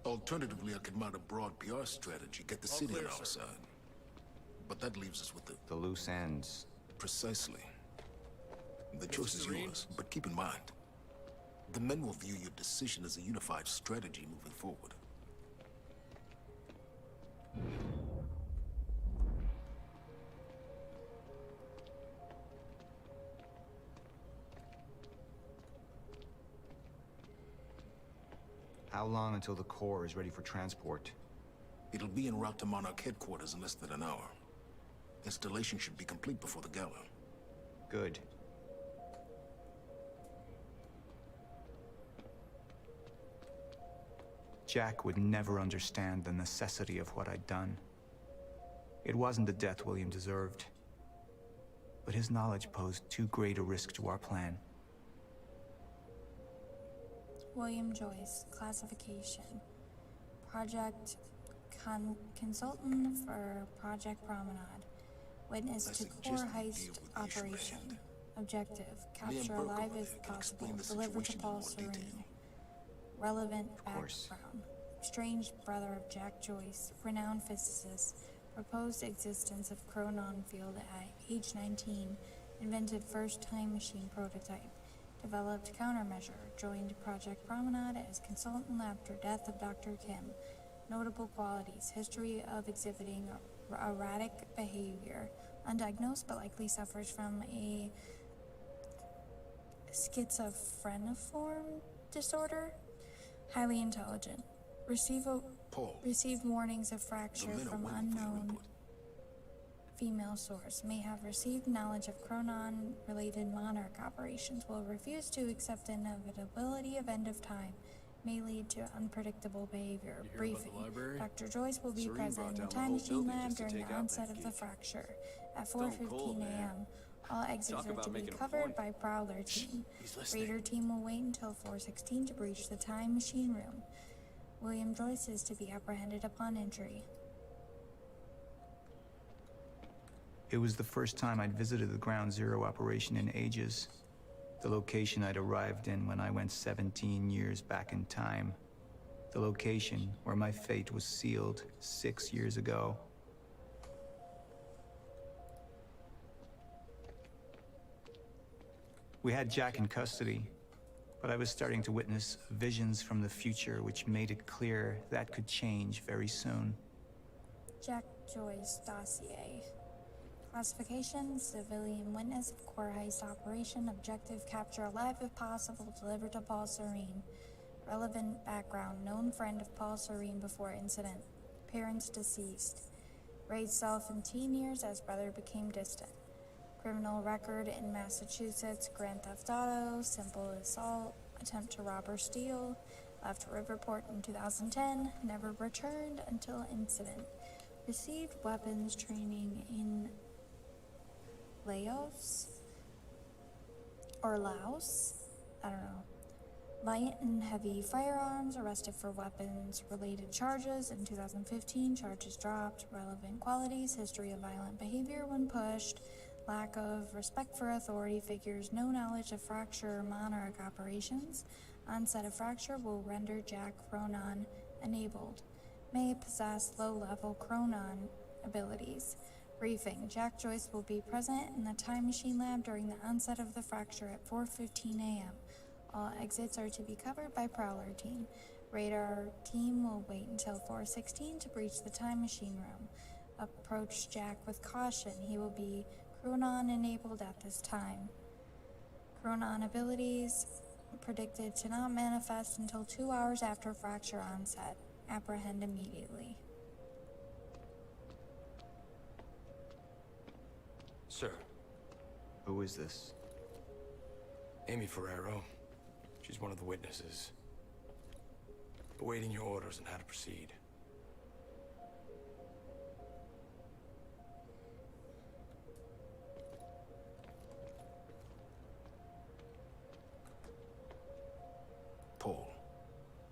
alternatively, I could mount a broad PR strategy, get the city on our side. But that leaves us with the loose ends. Precisely. The choice is yours, but keep in mind, the men will view your decision as a unified strategy moving forward. How long until the core is ready for transport? It'll be en route to Monarch headquarters in less than an hour. Installation should be complete before the gala. Good. Jack would never understand the necessity of what I'd done. It wasn't the death William deserved, but his knowledge posed too great a risk to our plan. William Joyce, classification. Project consultant for Project Promenade. Witness to core heist operation. Objective, capture alive if possible. Deliver to Paul Serene. Relevant background. Strange brother of Jack Joyce, renowned physicist. Proposed existence of Chronon field at age 19. Invented first time machine prototype. Developed countermeasure. Joined Project Promenade as consultant after death of Dr. Kim. Notable qualities. History of exhibiting erratic behavior. Undiagnosed but likely suffers from a schizophreniform disorder. Highly intelligent. Received warnings of fracture from unknown female source. May have received knowledge of Chronon-related Monarch operations. Will refuse to accept the inevitability of end of time. May lead to unpredictable behavior. Briefing. Dr. Joyce will be present in the time machine lab during the onset of the fracture. At 4:15 a.m. All exits are to be covered by Prowler team. Raider team will wait until 4:16 to breach the time machine room. William Joyce is to be apprehended upon entry. It was the first time I'd visited the Ground Zero operation in ages. The location I'd arrived in when I went 17 years back in time. The location where my fate was sealed 6 years ago. We had Jack in custody, but I was starting to witness visions from the future which made it clear that could change very soon. Jack Joyce dossier. Classification, civilian witness of core heist operation. Objective, capture alive if possible, deliver to Paul Serene. Relevant background, known friend of Paul Serene before incident. Parents deceased. Raised self in teen years as brother became distant. Criminal record in Massachusetts, grand theft auto, simple assault, attempt to rob or steal. Left Riverport in 2010, never returned until incident. Received weapons training in Laos? Or Laos? I don't know. Light and heavy firearms, arrested for weapons-related charges in 2015, charges dropped, relevant qualities, history of violent behavior when pushed, lack of respect for authority figures, no knowledge of Fracture or Monarch operations. Onset of Fracture will render Jack Chronon enabled. May possess low-level Chronon abilities. Briefing. Jack Joyce will be present in the Time Machine Lab during the onset of the Fracture at 4:15 a.m. All exits are to be covered by Prowler Team. Radar Team will wait until 4:16 to breach the Time Machine Room. Approach Jack with caution. He will be Chronon enabled at this time. Chronon abilities predicted to not manifest until 2 hours after Fracture onset. Apprehend immediately. Sir. Who is this? Amy Ferrero. She's one of the witnesses. Awaiting your orders on how to proceed. Paul,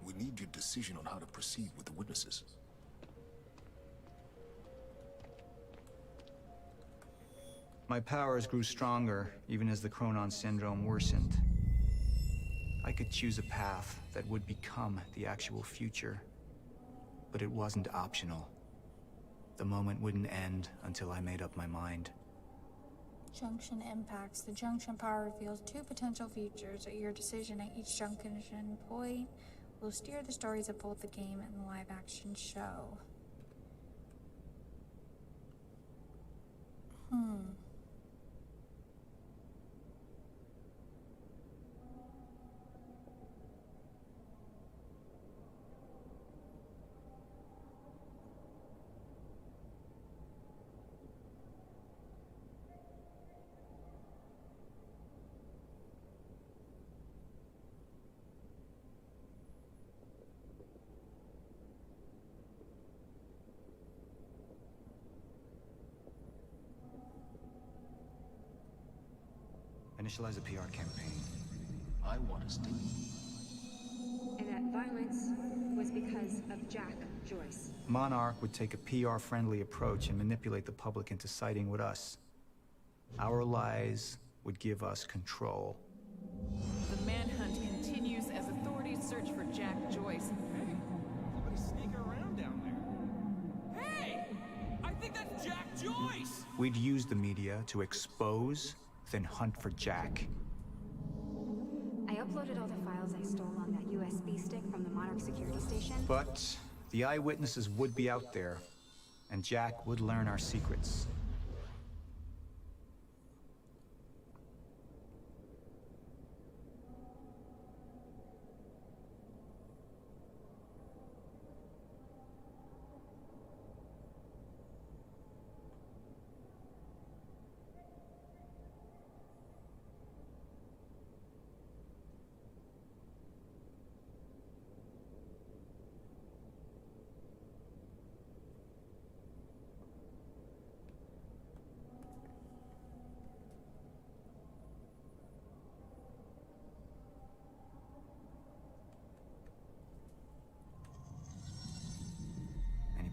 we need your decision on how to proceed with the witnesses. My powers grew stronger, even as the Chronon syndrome worsened. I could choose a path that would become the actual future, but it wasn't optional. The moment wouldn't end until I made up my mind. Junction impacts. The junction power reveals two potential futures. Your decision at each junction point will steer the stories of both the game and the live-action show. Initialize a PR campaign. I want us to. And that violence was because of Jack Joyce. Monarch would take a PR-friendly approach and manipulate the public into siding with us. Our lies would give us control. The manhunt continues as authorities search for Jack Joyce. Hey, somebody's sneaking around down there. Hey! I think that's Jack Joyce! We'd use the media to expose, then hunt for Jack. I uploaded all the files I stole on that USB stick from the Monarch security station. But the eyewitnesses would be out there, and Jack would learn our secrets.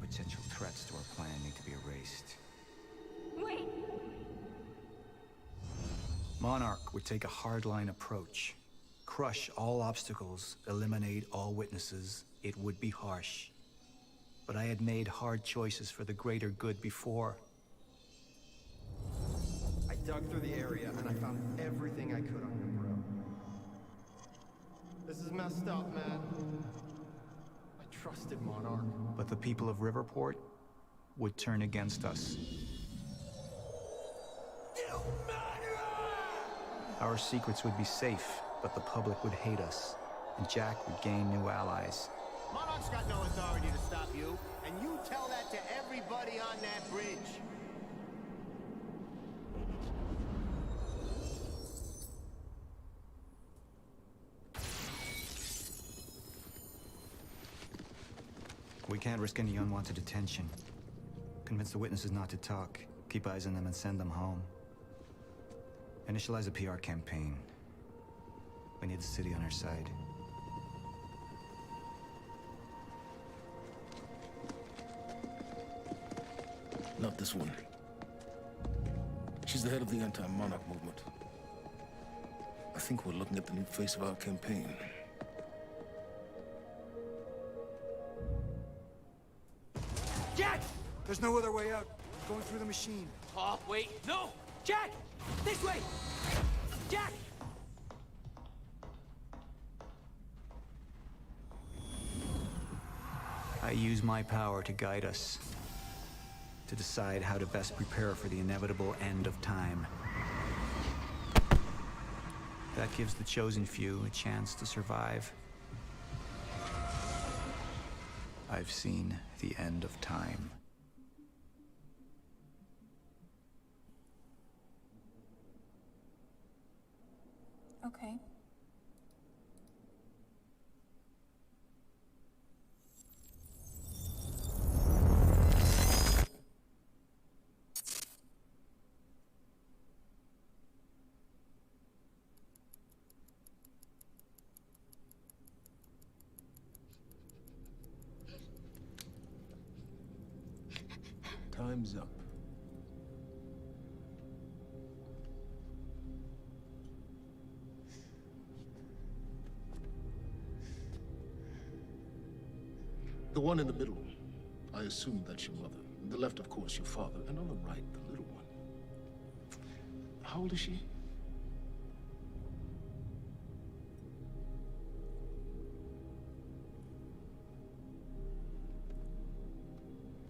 Potential threats to our plan need to be erased. Wait! Monarch would take a hardline approach. Crush all obstacles, eliminate all witnesses. It would be harsh. But I had made hard choices for the greater good before. I dug through the area and I found everything I could on your bro. This is messed up, man. Trusted Monarch. But the people of Riverport would turn against us. Our secrets would be safe, but the public would hate us, and Jack would gain new allies. Monarch's got no authority to stop you, and you tell that to everybody on that bridge. We can't risk any unwanted attention. Convince the witnesses not to talk. Keep eyes on them and send them home. Initialize a PR campaign. We need the city on our side. Not this one. She's the head of the anti-monarch movement. I think we're looking at the new face of our campaign. Jack! There's no other way out. I'm going through the machine. Oh, wait, no! Jack! This way! Jack! I use my power to guide us, to decide how to best prepare for the inevitable end of time. That gives the chosen few a chance to survive. I've seen the end of time. Okay. Time's up. The one in the middle, I assume that's your mother. On the left, of course, your father. And on the right, the little one. How old is she?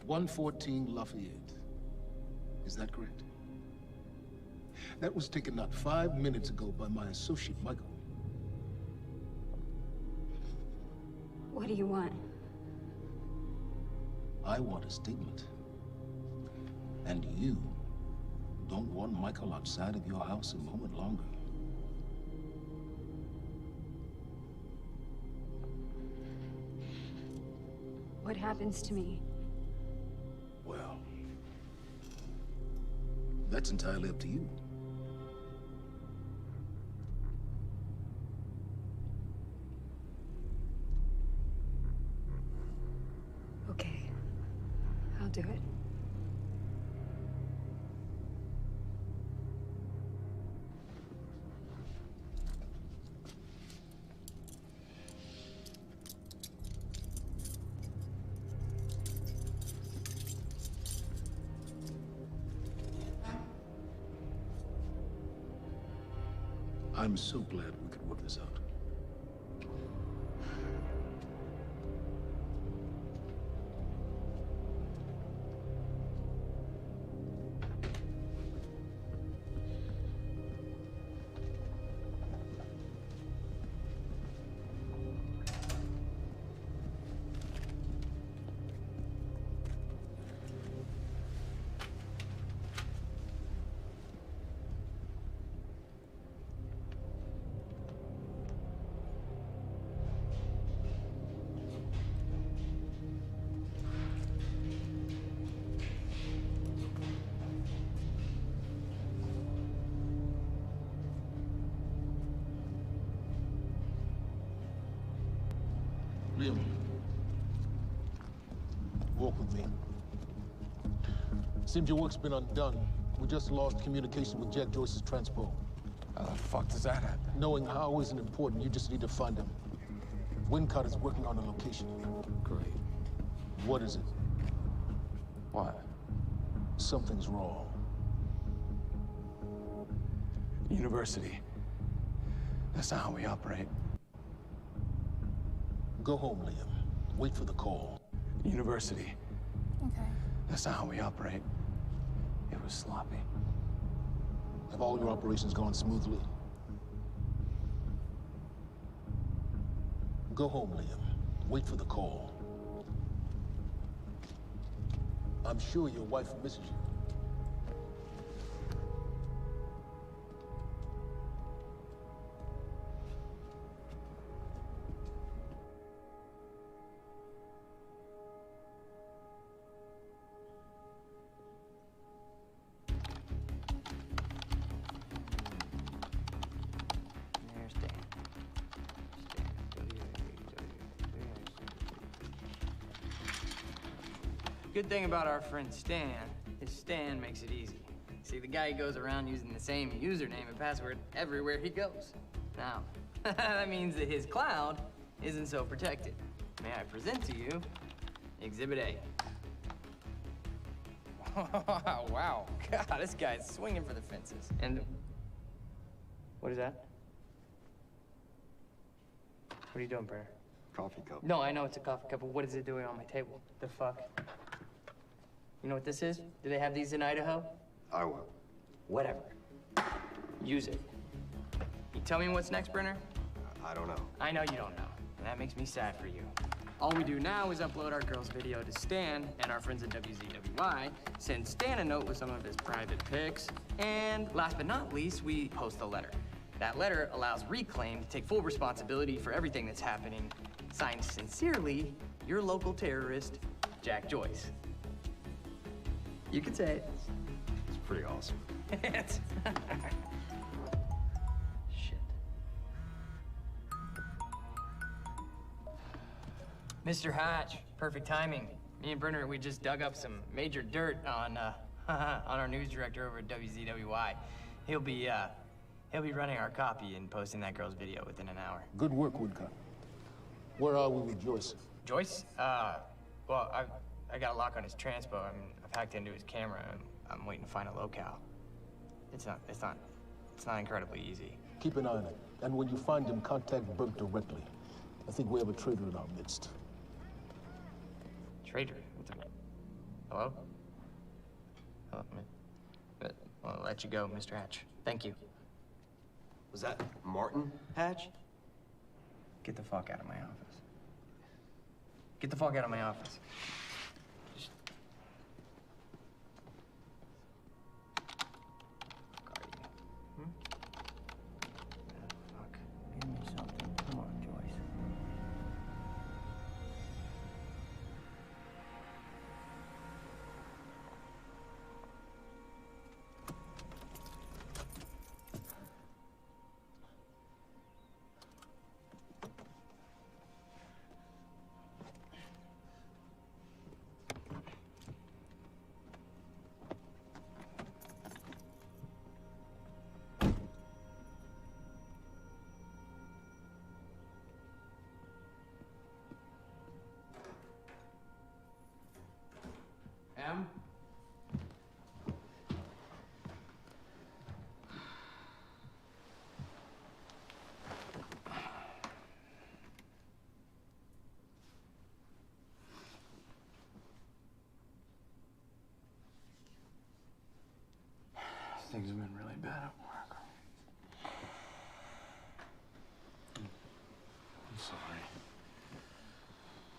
"114 Lafayette. Is that correct? That was taken not 5 minutes ago by my associate, Michael. What do you want? I want a statement. And you don't want Michael outside of your house a moment longer. What happens to me? Well, that's entirely up to you. Okay. I'll do it. I'm so glad we could work this out. Liam, walk with me. Seems your work's been undone. We just lost communication with Jack Joyce's transpo. How the fuck does that happen? Knowing how isn't important, you just need to find him. Wincott is working on a location. Great. What is it? What? Something's wrong. University. That's not how we operate. Go home, Liam. Wait for the call. University. Okay. That's not how we operate. It was sloppy. Have all your operations gone smoothly? Go home, Liam. Wait for the call. I'm sure your wife misses you. Good thing about our friend Stan is Stan makes it easy. See, the guy goes around using the same username and password everywhere he goes. Now, that means that his cloud isn't so protected. May I present to you Exhibit A. Wow. God, this guy's swinging for the fences. And what is that? What are you doing, Brenner? Coffee cup. No, I know it's a coffee cup, but what is it doing on my table? The fuck? You know what this is? Do they have these in Idaho? I will. Whatever. Use it. You tell me what's next, Brenner? I don't know. I know you don't know, and that makes me sad for you. All we do now is upload our girl's video to Stan, and our friends at WZWY send Stan a note with some of his private pics, and last but not least, we post a letter. That letter allows Reclaim to take full responsibility for everything that's happening. Signed sincerely, your local terrorist, Jack Joyce. You can say it. It's pretty awesome. Shit. Mr. Hatch, perfect timing. Me and Brenner, we just dug up some major dirt on our news director over at WZWY. He'll be running our copy and posting that girl's video within an hour. Good work, Woodcut. Where are we with Joyce? Joyce? Well, I got a lock on his transpo. I mean, I've hacked into his camera, and I'm waiting to find a locale. It's not incredibly easy. Keep an eye on it. And when you find him, contact Burke directly. I think we have a traitor in our midst. Traitor? Hello? Hello? I'll let you go, Mr. Hatch. Thank you. Was that Martin Hatch? Get the fuck out of my office. Get the fuck out of my office. Fuck. Give me something. Come on, Joyce. Em? Things have been really bad at work. I'm sorry.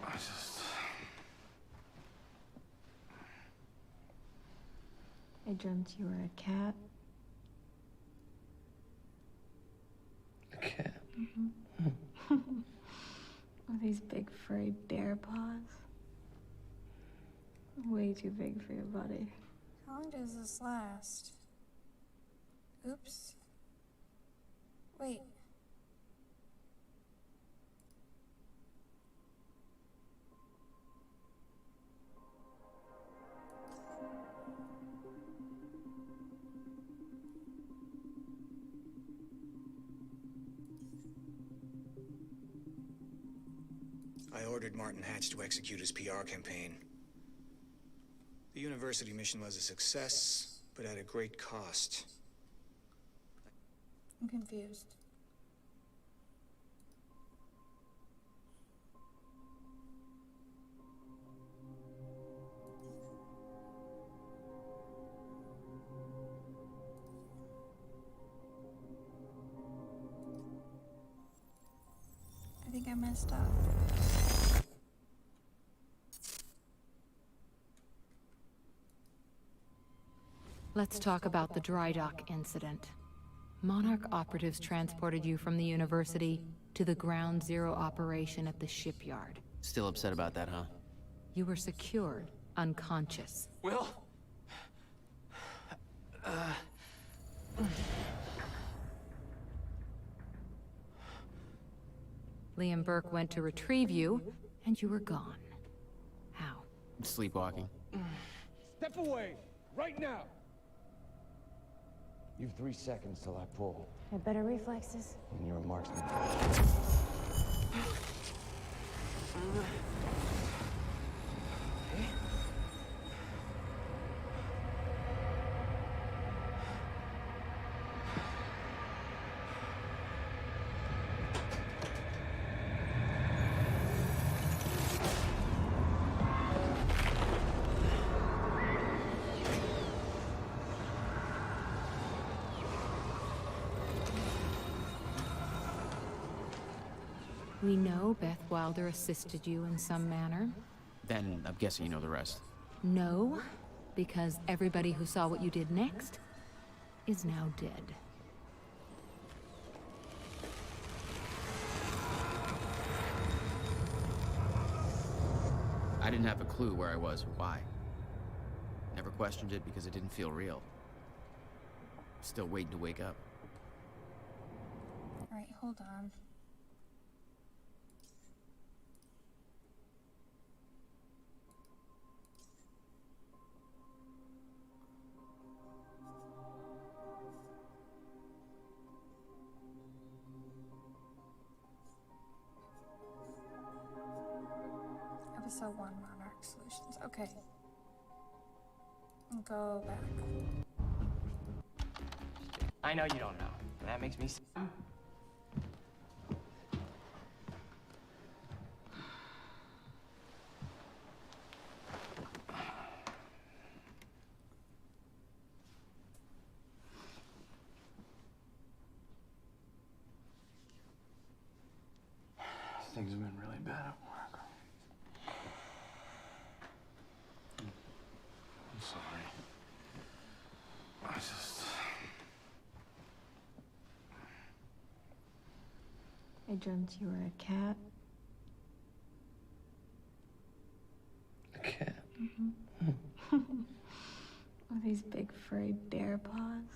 I just... I dreamt you were a cat. A cat? Mm-hmm. With these big furry bear paws. Way too big for your body. How long does this last? Oops. Wait. I ordered Martin Hatch to execute his PR campaign. The university mission was a success, but at a great cost. I'm confused. I think I messed up. Let's talk about the dry dock incident. Monarch operatives transported you from the university to the Ground Zero operation at the shipyard. Still upset about that, huh? You were secured, unconscious. Will? Liam Burke went to retrieve you, and you were gone. How? Sleepwalking. Step away! Right now! You've 3 seconds till I pull. I have better reflexes. And you're a marksman. We know Beth Wilder assisted you in some manner. Then I'm guessing you know the rest. No, because everybody who saw what you did next is now dead. I didn't have a clue where I was or why. Never questioned it because it didn't feel real. Still waiting to wake up. Alright, hold on. Episode 1, Monarch Solutions. Okay. I'll go back. I know you don't know. That makes me Things have been really bad at work. I'm sorry. I dreamt you were a cat. A cat? With these big furry bear paws.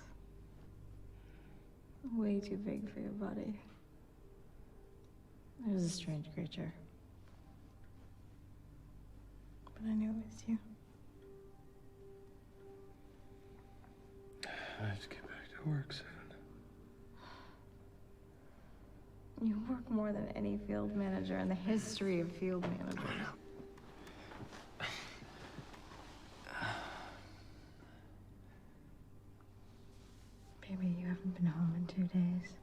Way too big for your body. It was a strange creature. But I knew it was you. I have to get back to work soon. You work more than any field manager in the history of field managers. Baby, you haven't been home in 2 days.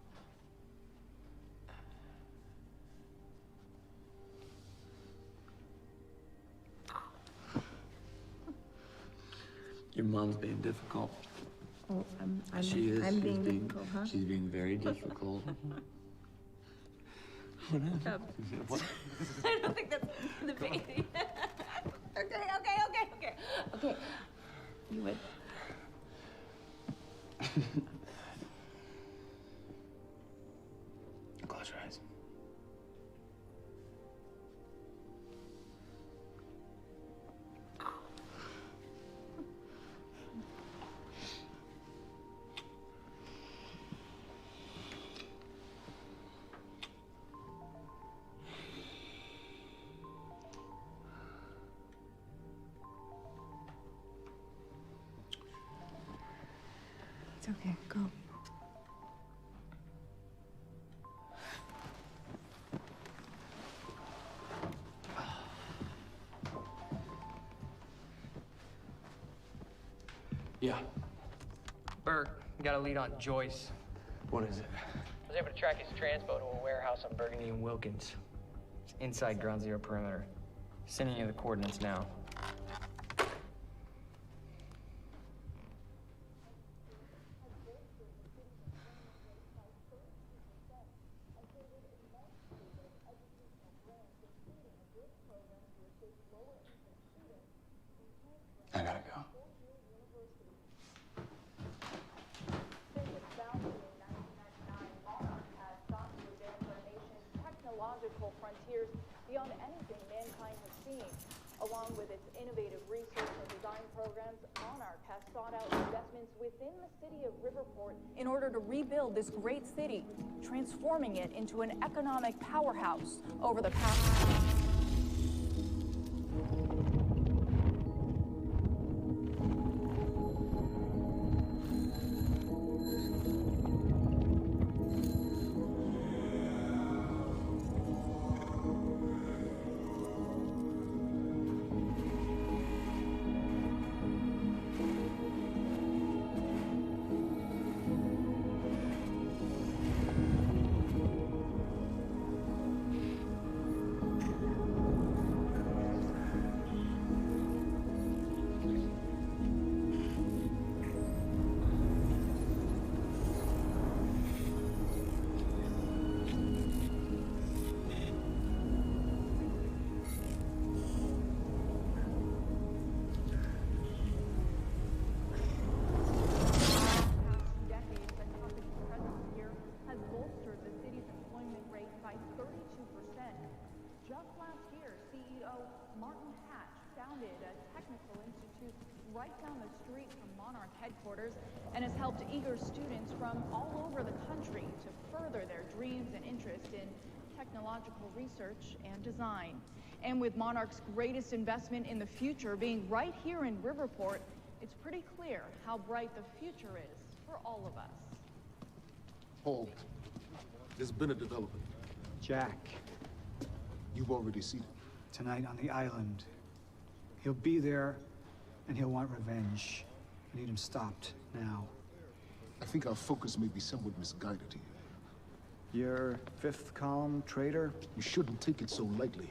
Your mom's being difficult. Oh, I'm She is. I'm She's being difficult, huh? She's being very difficult. What happened? What? I don't think that's the baby. Okay. You would. Close your eyes. It's okay. Go. Yeah. Burke, we got a lead on Joyce. What is it? I was able to track his transpo to a warehouse on Burgundy and Wilkins. It's inside Ground Zero perimeter. Sending you the coordinates now. I gotta go. Technological frontiers beyond anything mankind has seen. Along with its innovative research and design programs, Monarch has sought out investments within the city of Riverport in order to rebuild this great city, transforming it into an economic powerhouse over the past... years and has helped eager students from all over the country to further their dreams and interest in technological research and design. And with Monarch's greatest investment in the future being right here in Riverport, it's pretty clear how bright the future is for all of us. Paul, there's been a development. Jack. You've already seen it. Tonight on the island. He'll be there, and he'll want revenge. I need him stopped, now. I think our focus may be somewhat misguided here. Your fifth column traitor? You shouldn't take it so lightly.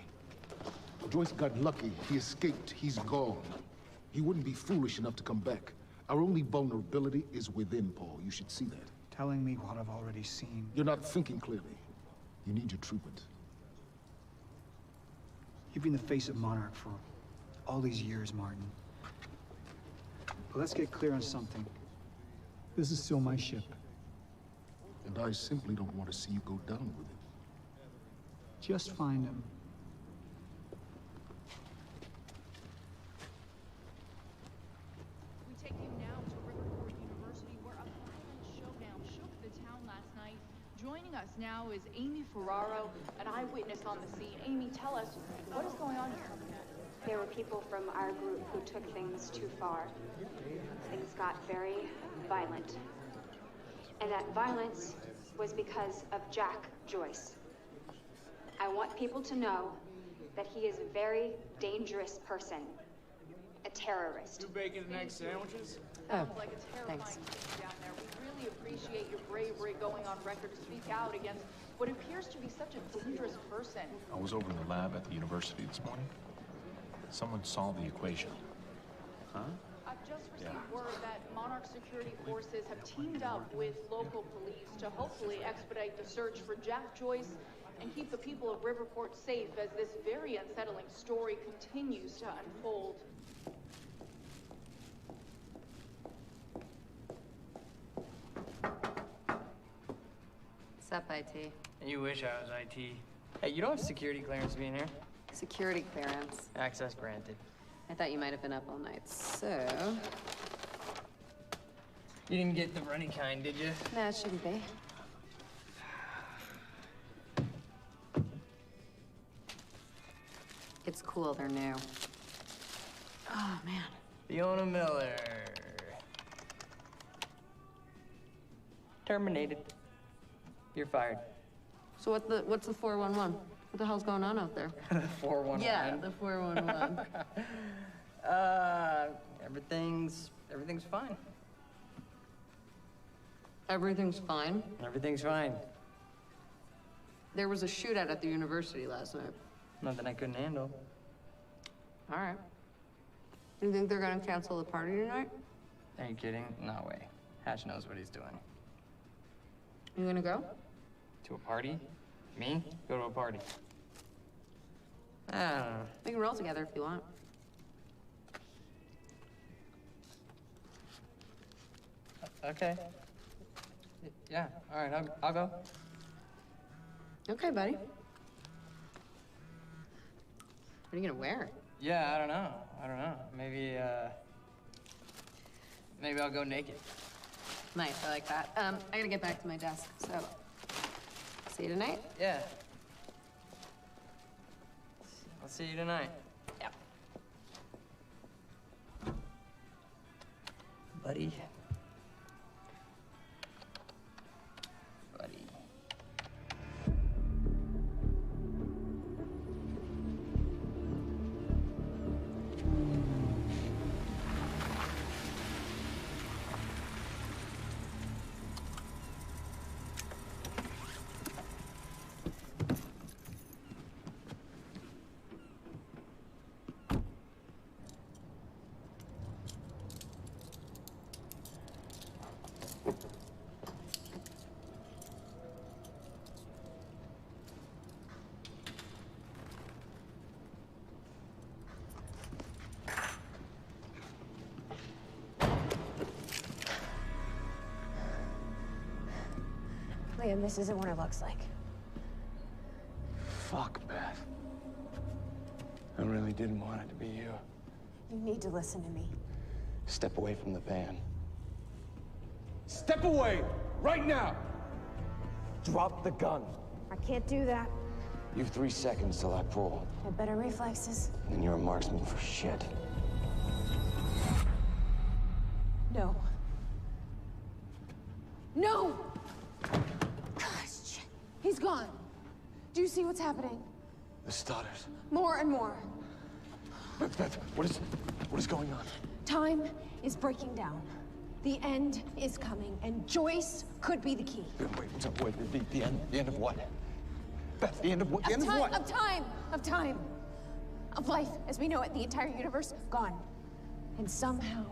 Joyce got lucky. He escaped. He's gone. He wouldn't be foolish enough to come back. Our only vulnerability is within, Paul. You should see that. Telling me what I've already seen. You're not thinking clearly. You need your treatment. You've been the face of Monarch for all these years, Martin. But let's get clear on something. This is still my ship. And I simply don't want to see you go down with it. Just find him. We take you now to Riverport University, where a violent showdown shook the town last night. Joining us now is Amy Ferraro, an eyewitness on the scene. Amy, tell us, what is going on here? There were people from our group who took things too far. Things got very violent. And that violence was because of Jack Joyce. I want people to know that he is a very dangerous person. A terrorist. 2 bacon and egg sandwiches? Sounds like a terrifying scene down there. We really appreciate your bravery going on record to speak out against what appears to be such a dangerous person. I was over in the lab at the university this morning. Someone solved the equation. Huh? I've just received word that Monarch security forces have teamed up with local police to hopefully expedite the search for Jack Joyce and keep the people of Riverport safe as this very unsettling story continues to unfold. What's up, IT? You wish I was IT. Hey, you don't have security clearance being here? Security clearance. Access granted. I thought you might have been up all night, so... You didn't get the runny kind, did you? Nah, it shouldn't be. It's cool, they're new. Oh, man. Fiona Miller. Terminated. You're fired. So what's the 411? What the hell's going on out there? The 411? Yeah, the 411. Everything's fine. Everything's fine? Everything's fine. There was a shootout at the university last night. Nothing I couldn't handle. All right. You think they're gonna cancel the party tonight? Are you kidding? No way. Hatch knows what he's doing. You gonna go? To a party? Me? Go to a party. I don't know. We can roll together if you want. Okay. Yeah, all right, I'll go. Okay, buddy. What are you gonna wear? Yeah, I don't know. Maybe I'll go naked. Nice, I like that. I gotta get back to my desk, so see you tonight? Yeah. I'll see you tonight. Yeah. Buddy. Liam, this isn't what it looks like. Fuck, Beth. I really didn't want it to be you. You need to listen to me. Step away from the van. Step away, right now! Drop the gun. I can't do that. You have 3 seconds till I pull. I have better reflexes. And you're a marksman for shit. No. No! Gosh, shit. He's gone. Do you see what's happening? The stutters. More and more. Beth, what is going on? Time is breaking down. The end is coming, and Joyce could be the key. Wait, the end of what? Beth, the end of what? The end of what? Of time. Of life as we know it, the entire universe gone. And somehow,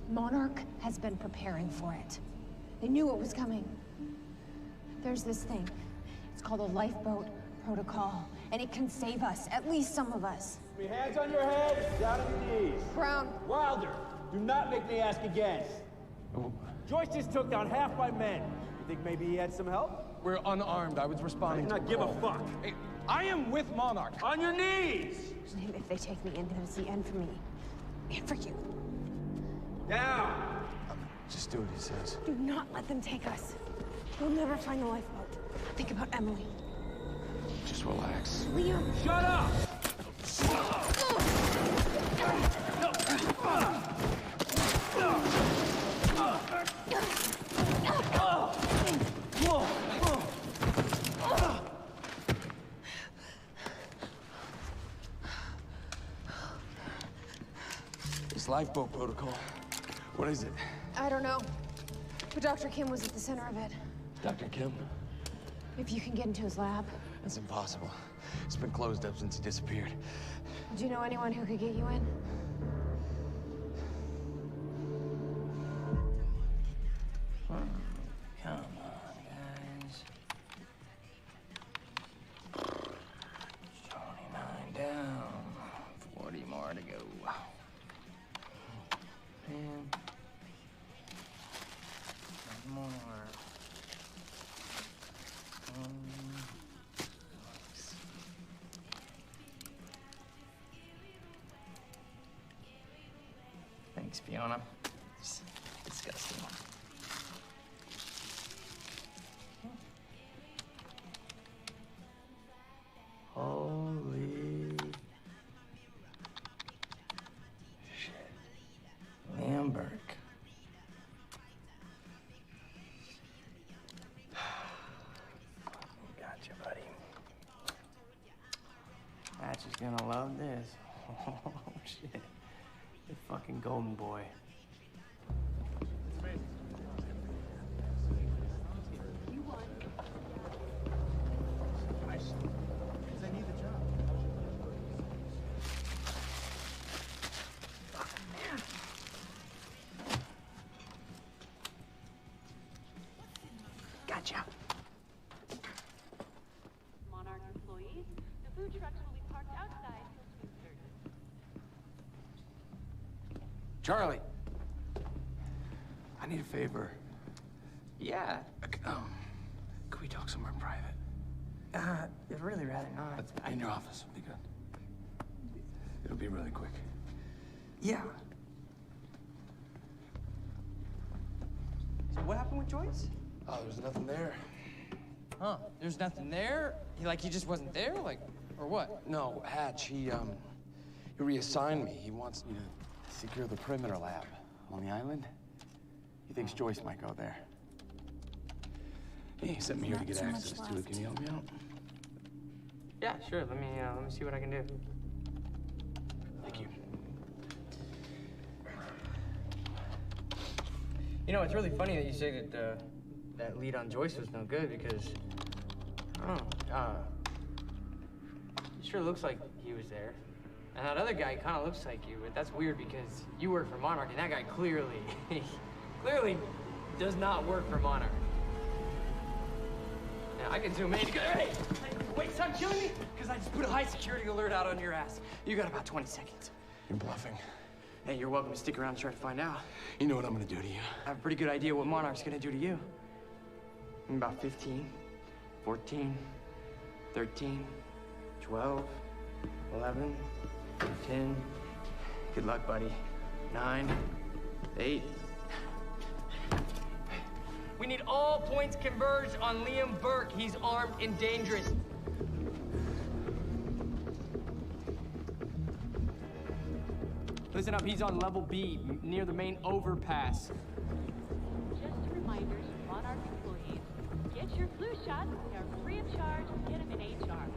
Monarch has been preparing for it. They knew it was coming. There's this thing. It's called a lifeboat protocol, and it can save us, at least some of us. Hands on your head, down on your knees. Brown. Wilder, do not make me ask again. Joyce just took down half my men. You think maybe he had some help? We're unarmed. I was responding I do not give a fuck. Hey, I am with Monarch. On your knees! If they take me in, then it's the end for me. And for you. Down! Just do what he says. Do not let them take us. We'll never find the lifeboat. Think about Emily. Just relax. Liam! Shut up! This lifeboat protocol. What is it? I don't know. But Dr. Kim was at the center of it. Dr. Kim? If you can get into his lab. That's impossible. It's been closed up since he disappeared. Do you know anyone who could get you in? Come on, guys. 29 down. 40 more to go. And more. Thanks, Fiona. It's disgusting. Holy shit. Liam Burke. Gotcha, buddy. Patch is gonna love this. Oh, shit. The fucking golden boy. Gotcha. Monarch employees, the food trucks will be parked outside till 2:30. Charlie! I need a favor. Yeah. Can we talk somewhere private? I'd really rather not. In your office would be good. It'll be really quick. Yeah. So what happened with Joyce? Oh, there's nothing there. Huh? There's nothing there? He just wasn't there? Like, or what? No, Hatch, he reassigned me. He wants me to secure the perimeter lab on the island. He thinks Joyce might go there. He sent me here to get access to it. Can you help me out? Yeah, sure. Let me see what I can do. Thank you. You know, it's really funny that you say that that lead on Joyce was no good because I don't know. It sure looks like he was there. And that other guy kind of looks like you, but that's weird because you work for Monarch, and that guy clearly does not work for Monarch. Now, I can zoom in. Hey, wait, stop killing me, because I just put a high security alert out on your ass. You got about 20 seconds. You're bluffing. Hey, you're welcome to stick around and try to find out. You know what I'm gonna do to you. I have a pretty good idea what Monarch's gonna do to you. In about 15, 14, 13, 12, 11, 10. Good luck, buddy. 9, 8. need all points converged on Liam Burke. He's armed and dangerous. Listen up, he's on level B, near the main overpass. Just a reminder to Monarch employees, get your flu shots. They are free of charge. Get them in HR.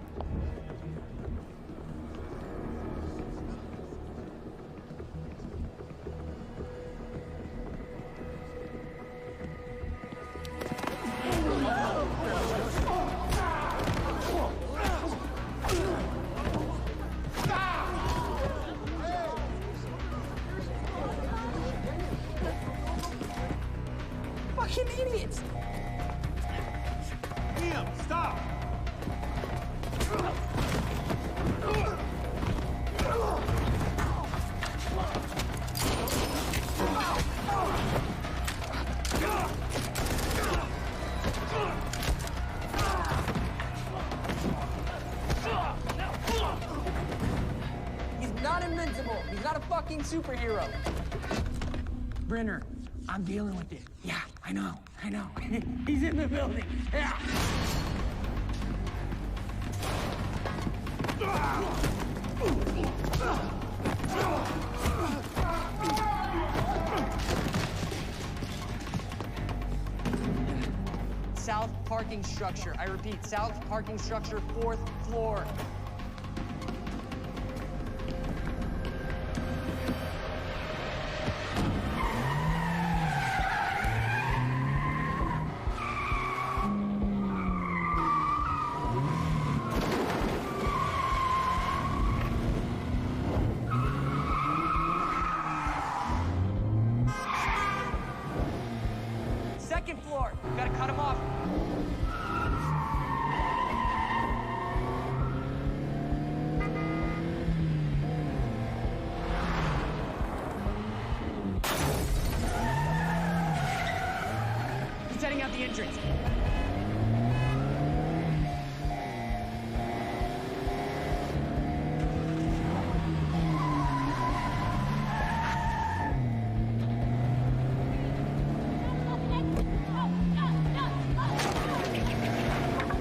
Fucking idiots! Liam, stop! He's not invincible. He's not a fucking superhero. Brenner, I'm dealing with it. Yeah, I know. He's in the building. Yeah. South parking structure. I repeat, south parking structure, 4th floor. Second floor. Gotta cut him off. He's setting out the entrance.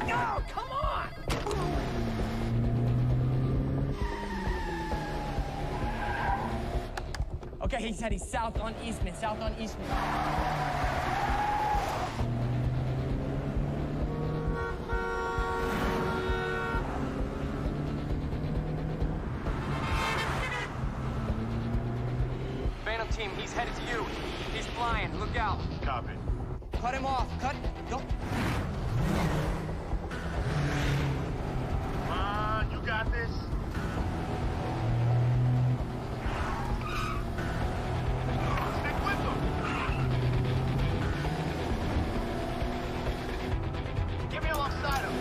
No, come on! Okay, he said he's south on Eastman, Phantom team, he's headed to you. He's flying, look out. Copy. Cut him off, don't. Come on, you got this. Stick with them. Get me alongside him.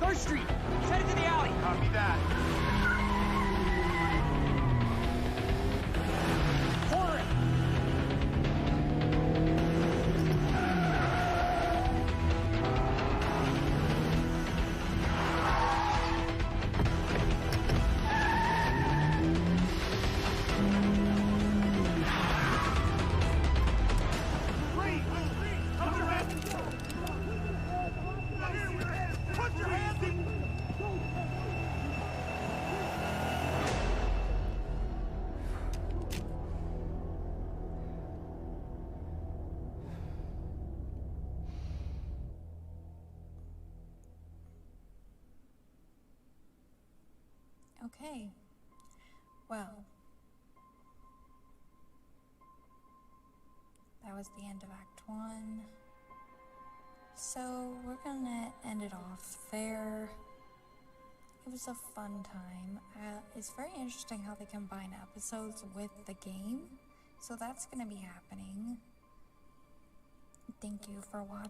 First Street, he's headed to the alley. Copy that. Corner it. Put your hands in. Okay. Well, that was the end of Act 1. So we're gonna end it off there. It was a fun time. It's very interesting how they combine episodes with the game. So that's gonna be happening. Thank you for watching.